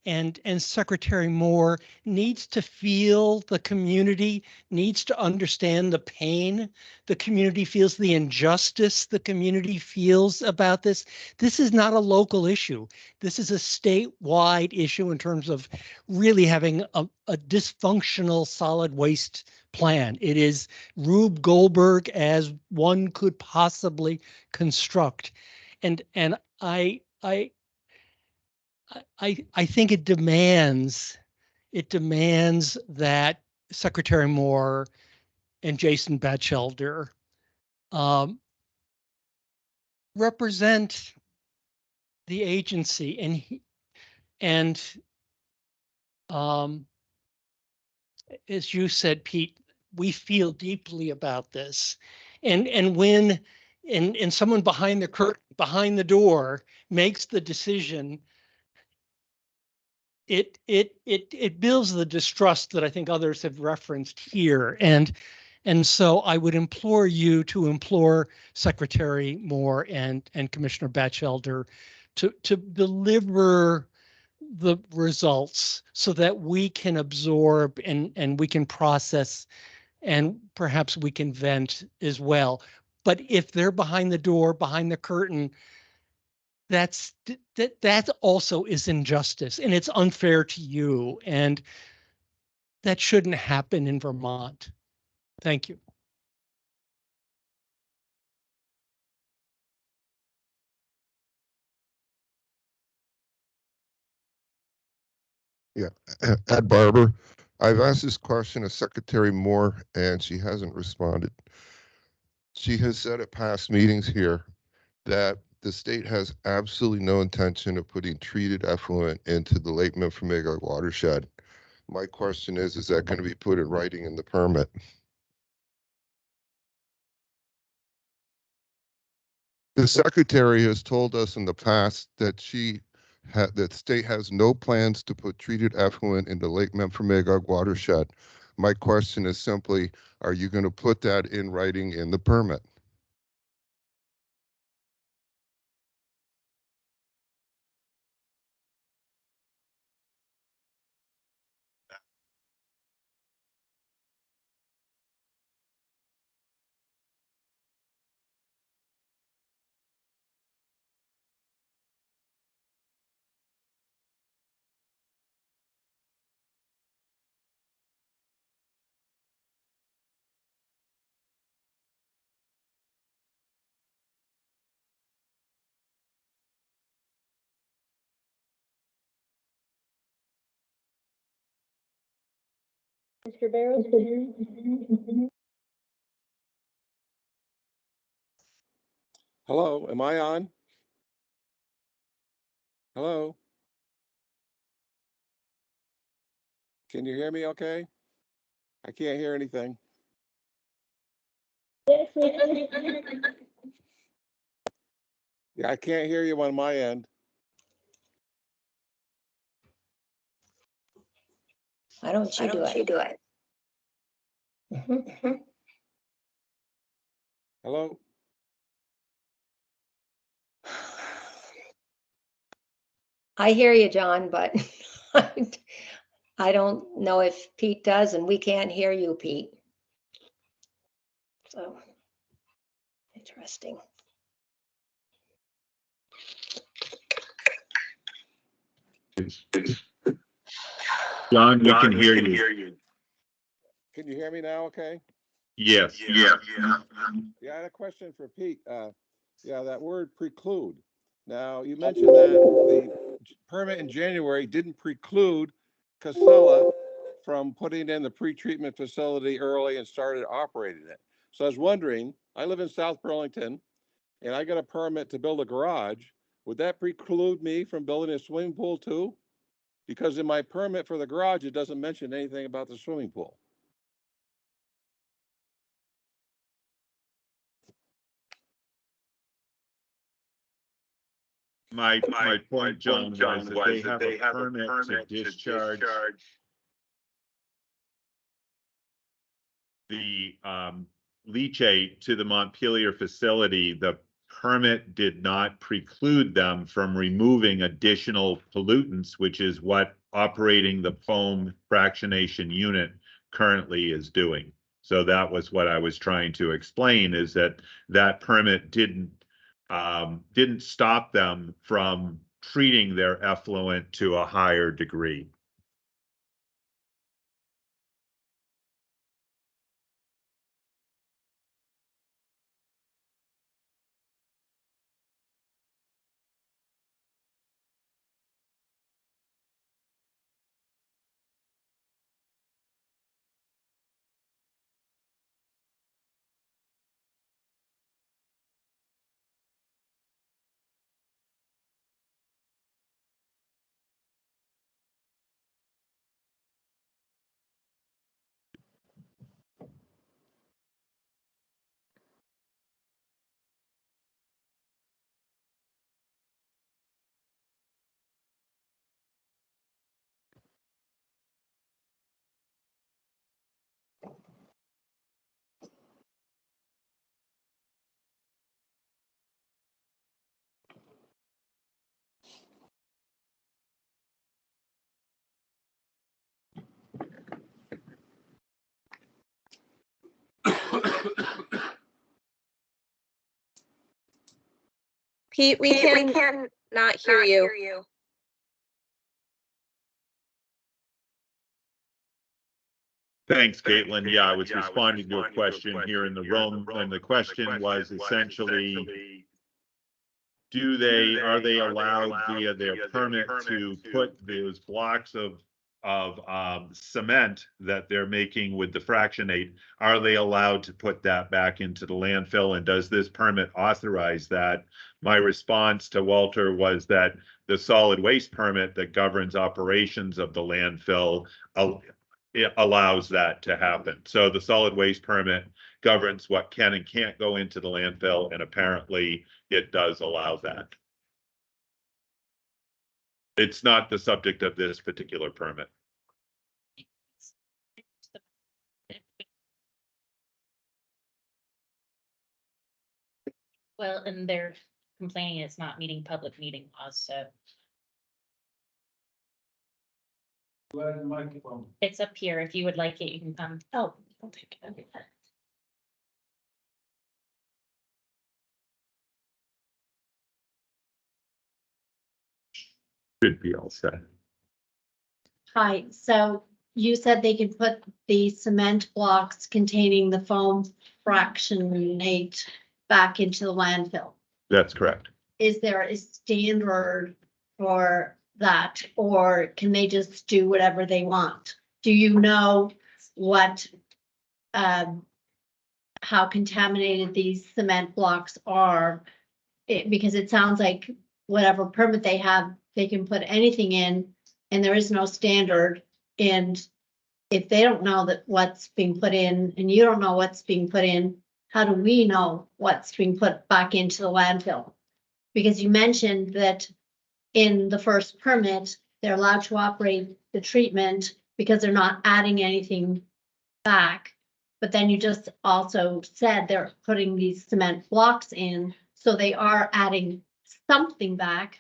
and Secretary Moore needs to feel the community, needs to understand the pain the community feels, the injustice the community feels about this. This is not a local issue. This is a statewide issue in terms of really having a dysfunctional solid waste plan. It is Rube Goldberg as one could possibly construct. And I think it demands that Secretary Moore and Jason Batchelder represent the agency and as you said, Pete, we feel deeply about this. And when someone behind the door makes the decision, it builds the distrust that I think others have referenced here. And so I would implore you to implore Secretary Moore and Commissioner Batchelder to deliver the results so that we can absorb and we can process and perhaps we can vent as well. But if they're behind the door, behind the curtain, that also is injustice and it's unfair to you, and that shouldn't happen in Vermont. Thank you. Yeah, Ed Barber. I've asked this question of Secretary Moore and she hasn't responded. She has said at past meetings here that the state has absolutely no intention of putting treated effluent into the Lake Memphremagog watershed. My question is that going to be put in writing in the permit? The secretary has told us in the past that that state has no plans to put treated effluent into Lake Memphremagog watershed. My question is simply, are you going to put that in writing in the permit? Mr. Barrows? Hello, am I on? Hello? Can you hear me okay? I can't hear anything. Yeah, I can't hear you on my end. Why don't you do it? Hello? I hear you, John, but I don't know if Pete does, and we can't hear you, Pete. So, interesting. John, we can hear you. Can you hear me now okay? Yes. Yeah, I had a question for Pete. Yeah, that word preclude. Now, you mentioned that the permit in January didn't preclude Casella from putting in the pretreatment facility early and started operating it. So I was wondering, I live in South Burlington and I got a permit to build a garage. Would that preclude me from building a swimming pool too? Because in my permit for the garage, it doesn't mention anything about the swimming pool. My point, John, was that they have a permit to discharge the leachate to the Montpelier facility. The permit did not preclude them from removing additional pollutants, which is what operating the foam fractionation unit currently is doing. So that was what I was trying to explain, is that that permit didn't stop them from treating their effluent to a higher degree. Pete, we can not hear you. Thanks, Caitlin. Yeah, I was responding to a question here in the room, and the question was essentially, are they allowed via their permit to put those blocks of cement that they're making with the fractionate, are they allowed to put that back into the landfill? And does this permit authorize that? My response to Walter was that the solid waste permit that governs operations of the landfill it allows that to happen. So the solid waste permit governs what can and can't go into the landfill, and apparently it does allow that. It's not the subject of this particular permit. Well, and they're complaining it's not meeting public meeting laws, so. It's up here. If you would like it, you can come. Oh, I'll take it. Should be all set. Hi, so you said they could put the cement blocks containing the foam fractionate back into the landfill. That's correct. Is there a standard for that, or can they just do whatever they want? Do you know what, how contaminated these cement blocks are. Because it sounds like whatever permit they have, they can put anything in and there is no standard. And if they don't know that what's being put in and you don't know what's being put in, how do we know what's being put back into the landfill? Because you mentioned that in the first permit, they're allowed to operate the treatment because they're not adding anything back. But then you just also said they're putting these cement blocks in, so they are adding something back,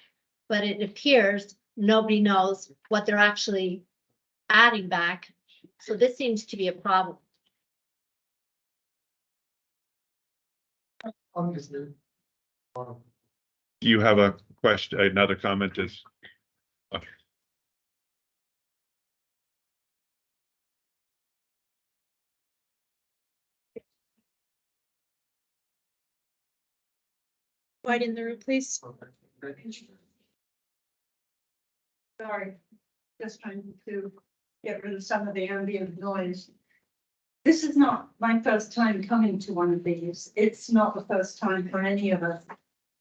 but it appears nobody knows what they're actually adding back. So this seems to be a problem. You have a question, another comment is? Okay. Right in the room, please. Sorry, just trying to get rid of some of the ambient noise. This is not my first time coming to one of these. It's not the first time for any of us.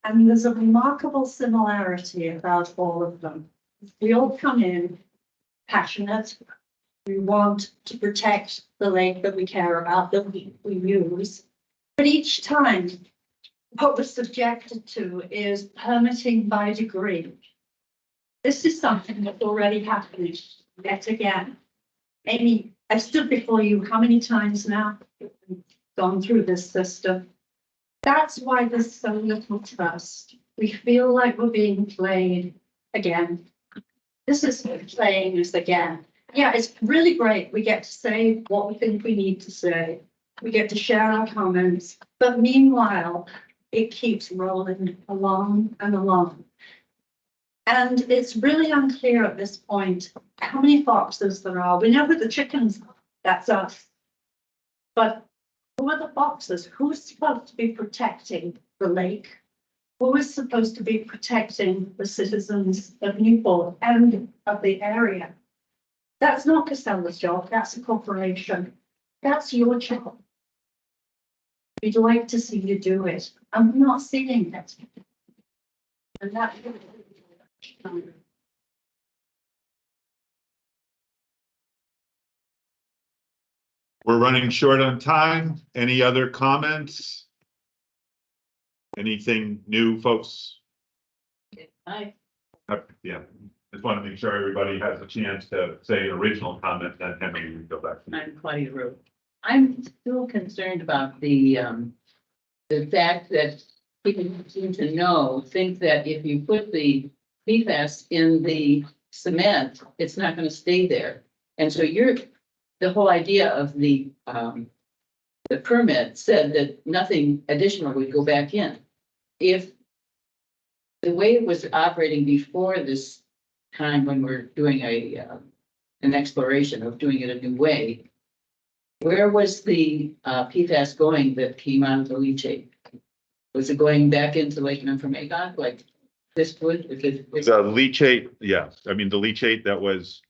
And there's a remarkable similarity about all of them. We all come in passionate. We want to protect the lake that we care about, that we use. But each time, what we're subjected to is permitting by degree. This is something that's already happened yet again. Amy, I've stood before you how many times now? Gone through this system. That's why there's so little trust. We feel like we're being played again. This is playing us again. Yeah, it's really great. We get to say what we think we need to say. We get to share our comments. But meanwhile, it keeps rolling along and along. And it's really unclear at this point how many foxes there are. We know who the chickens are, that's us. But who are the foxes? Who's supposed to be protecting the lake? Who is supposed to be protecting the citizens of Newport and of the area? That's not Casella's job, that's a corporation. That's your job. We'd like to see you do it. I'm not seeing it. And that We're running short on time. Any other comments? Anything new, folks? Hi. Yeah, just want to make sure everybody has a chance to say an original comment, then Henry, we go back. I'm Claudia Rowe. I'm still concerned about the fact that people who seem to think that if you put the PFAS in the cement, it's not going to stay there. And so the whole idea of the permit said that nothing additional would go back in. If the way it was operating before this time when we're doing an exploration of doing it a new way, where was the PFAS going that came out of the leachate? Was it going back into Lake Nymphomagog like this would? The leachate, yeah. I mean, the leachate that was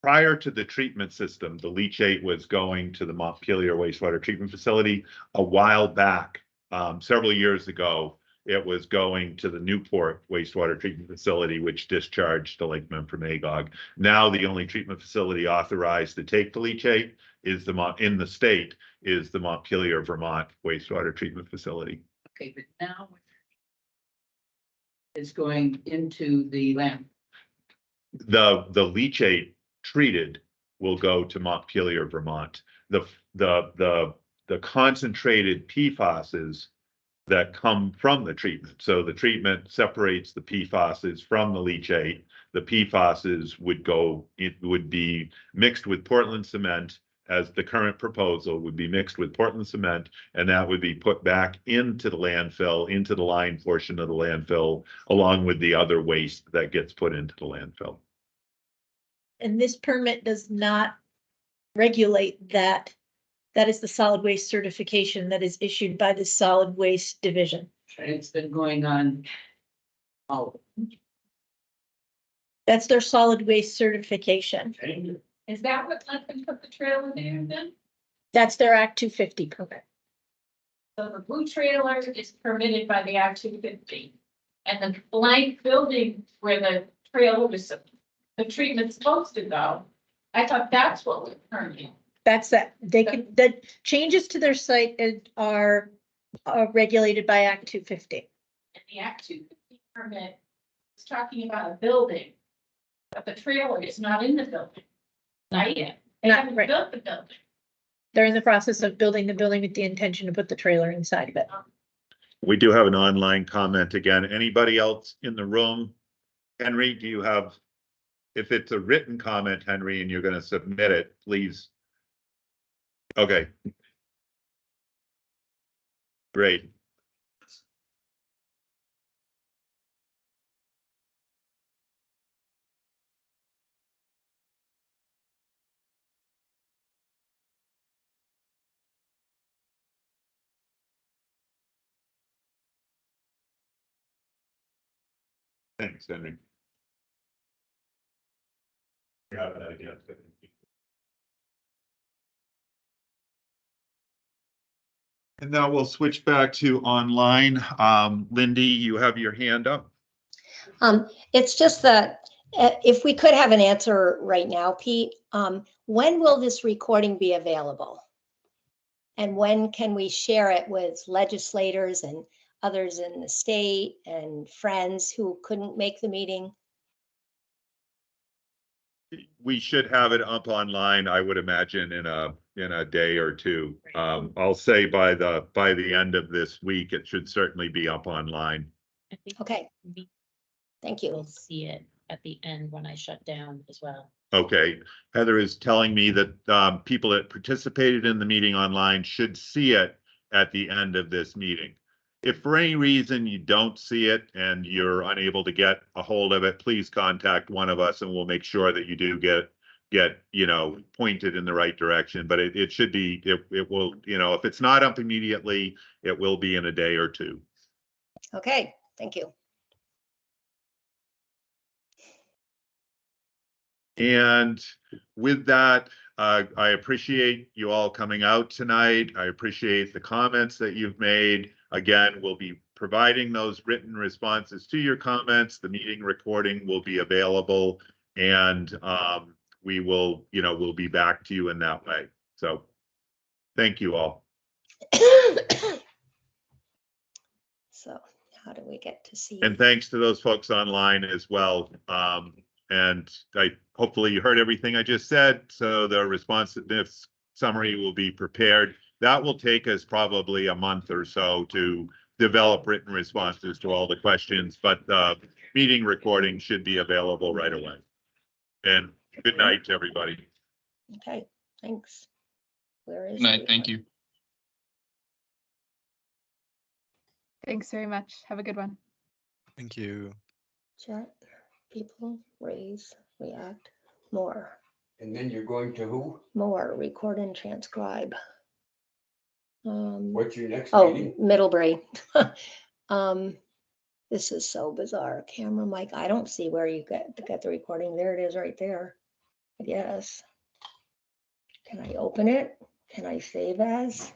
prior to the treatment system, the leachate was going to the Montpelier wastewater treatment facility a while back. Several years ago, it was going to the Newport wastewater treatment facility, which discharged to Lake Nymphomagog. Now, the only treatment facility authorized to take the leachate is in the state is the Montpelier, Vermont wastewater treatment facility. Okay, but now it's going into the land. The leachate treated will go to Montpelier, Vermont. The concentrated PFASs that come from the treatment. So the treatment separates the PFASs from the leachate. The PFASs would be mixed with Portland cement, as the current proposal would be mixed with Portland cement, and that would be put back into the landfill, into the line portion of the landfill, along with the other waste that gets put into the landfill. And this permit does not regulate that. That is the solid waste certification that is issued by the Solid Waste Division. It's been going on. Oh. That's their solid waste certification. Is that what let them put the trailer there then? That's their Act 250 permit. So the blue trailer is permitted by the Act 250. And the blank building where the trailer was, the treatment's supposed to go, I thought that's what was permitted. That's that. They can, the changes to their site are regulated by Act 250. And the Act 250 permit is talking about a building, but the trailer is not in the building. Not yet. They Not haven't right. built the building. They're in the process of building the building with the intention to put the trailer inside of it. We do have an online comment again. Anybody else in the room? Henry, do you have, if it's a written comment, Henry, and you're going to submit it, please. Okay. Great. Thanks, Henry. Yeah, that again. And now we'll switch back to online. Lindy, you have your hand up. It's just that if we could have an answer right now, Pete, when will this recording be available? And when can we share it with legislators and others in the state and friends who couldn't make the meeting? We should have it up online, I would imagine, in a day or two. I'll say by the end of this week, it should certainly be up online. Okay. Thank you. We'll see it at the end when I shut down as well. Okay, Heather is telling me that people that participated in the meeting online should see it at the end of this meeting. If for any reason you don't see it and you're unable to get a hold of it, please contact one of us and we'll make sure that you do get pointed in the right direction. But it should be, it will, if it's not up immediately, it will be in a day or two. Okay, thank you. And with that, I appreciate you all coming out tonight. I appreciate the comments that you've made. Again, we'll be providing those written responses to your comments. The meeting recording will be available and we will, we'll be back to you in that way. So thank you all. So how do we get to see? And thanks to those folks online as well. And hopefully you heard everything I just said. So the responsiveness summary will be prepared. That will take us probably a month or so to develop written responses to all the questions, but the meeting recording should be available right away. And good night to everybody. Okay, thanks. Where is Good night, thank you. Thanks very much. Have a good one. Thank you. Chat, people, raise, react, more. And then you're going to who? More, record and transcribe. What's your next Oh, meeting? Middlebury. This is so bizarre. Camera mic. I don't see where you get the recording. There it is right there. Yes. Can I open it? Can I save as?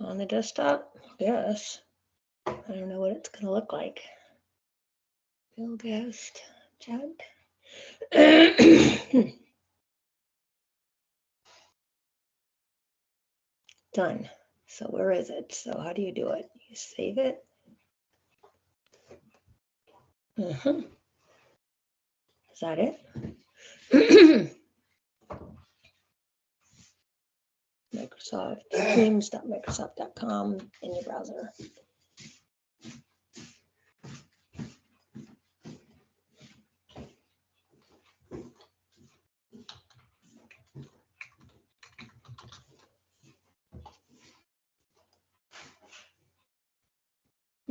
On the desktop? Yes. I don't know what it's going to look like. Bill guest, chat. Done. So where is it? So how do you do it? You save it. Is that it? Microsoft Teams.microsoft.com in your browser.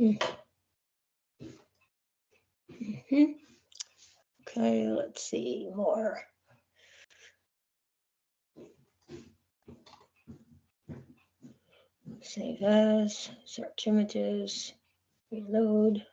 Mhm. Okay, let's see more. Save as, search images, reload.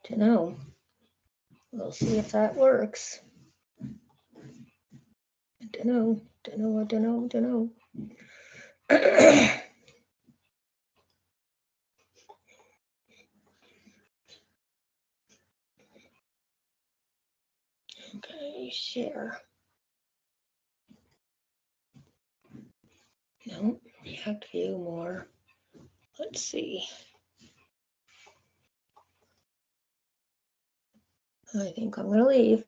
To know. We'll see if that works. Don't know, don't know, don't know, don't know. Okay, share. No, you have to view more. Let's see. I think I'm gonna leave.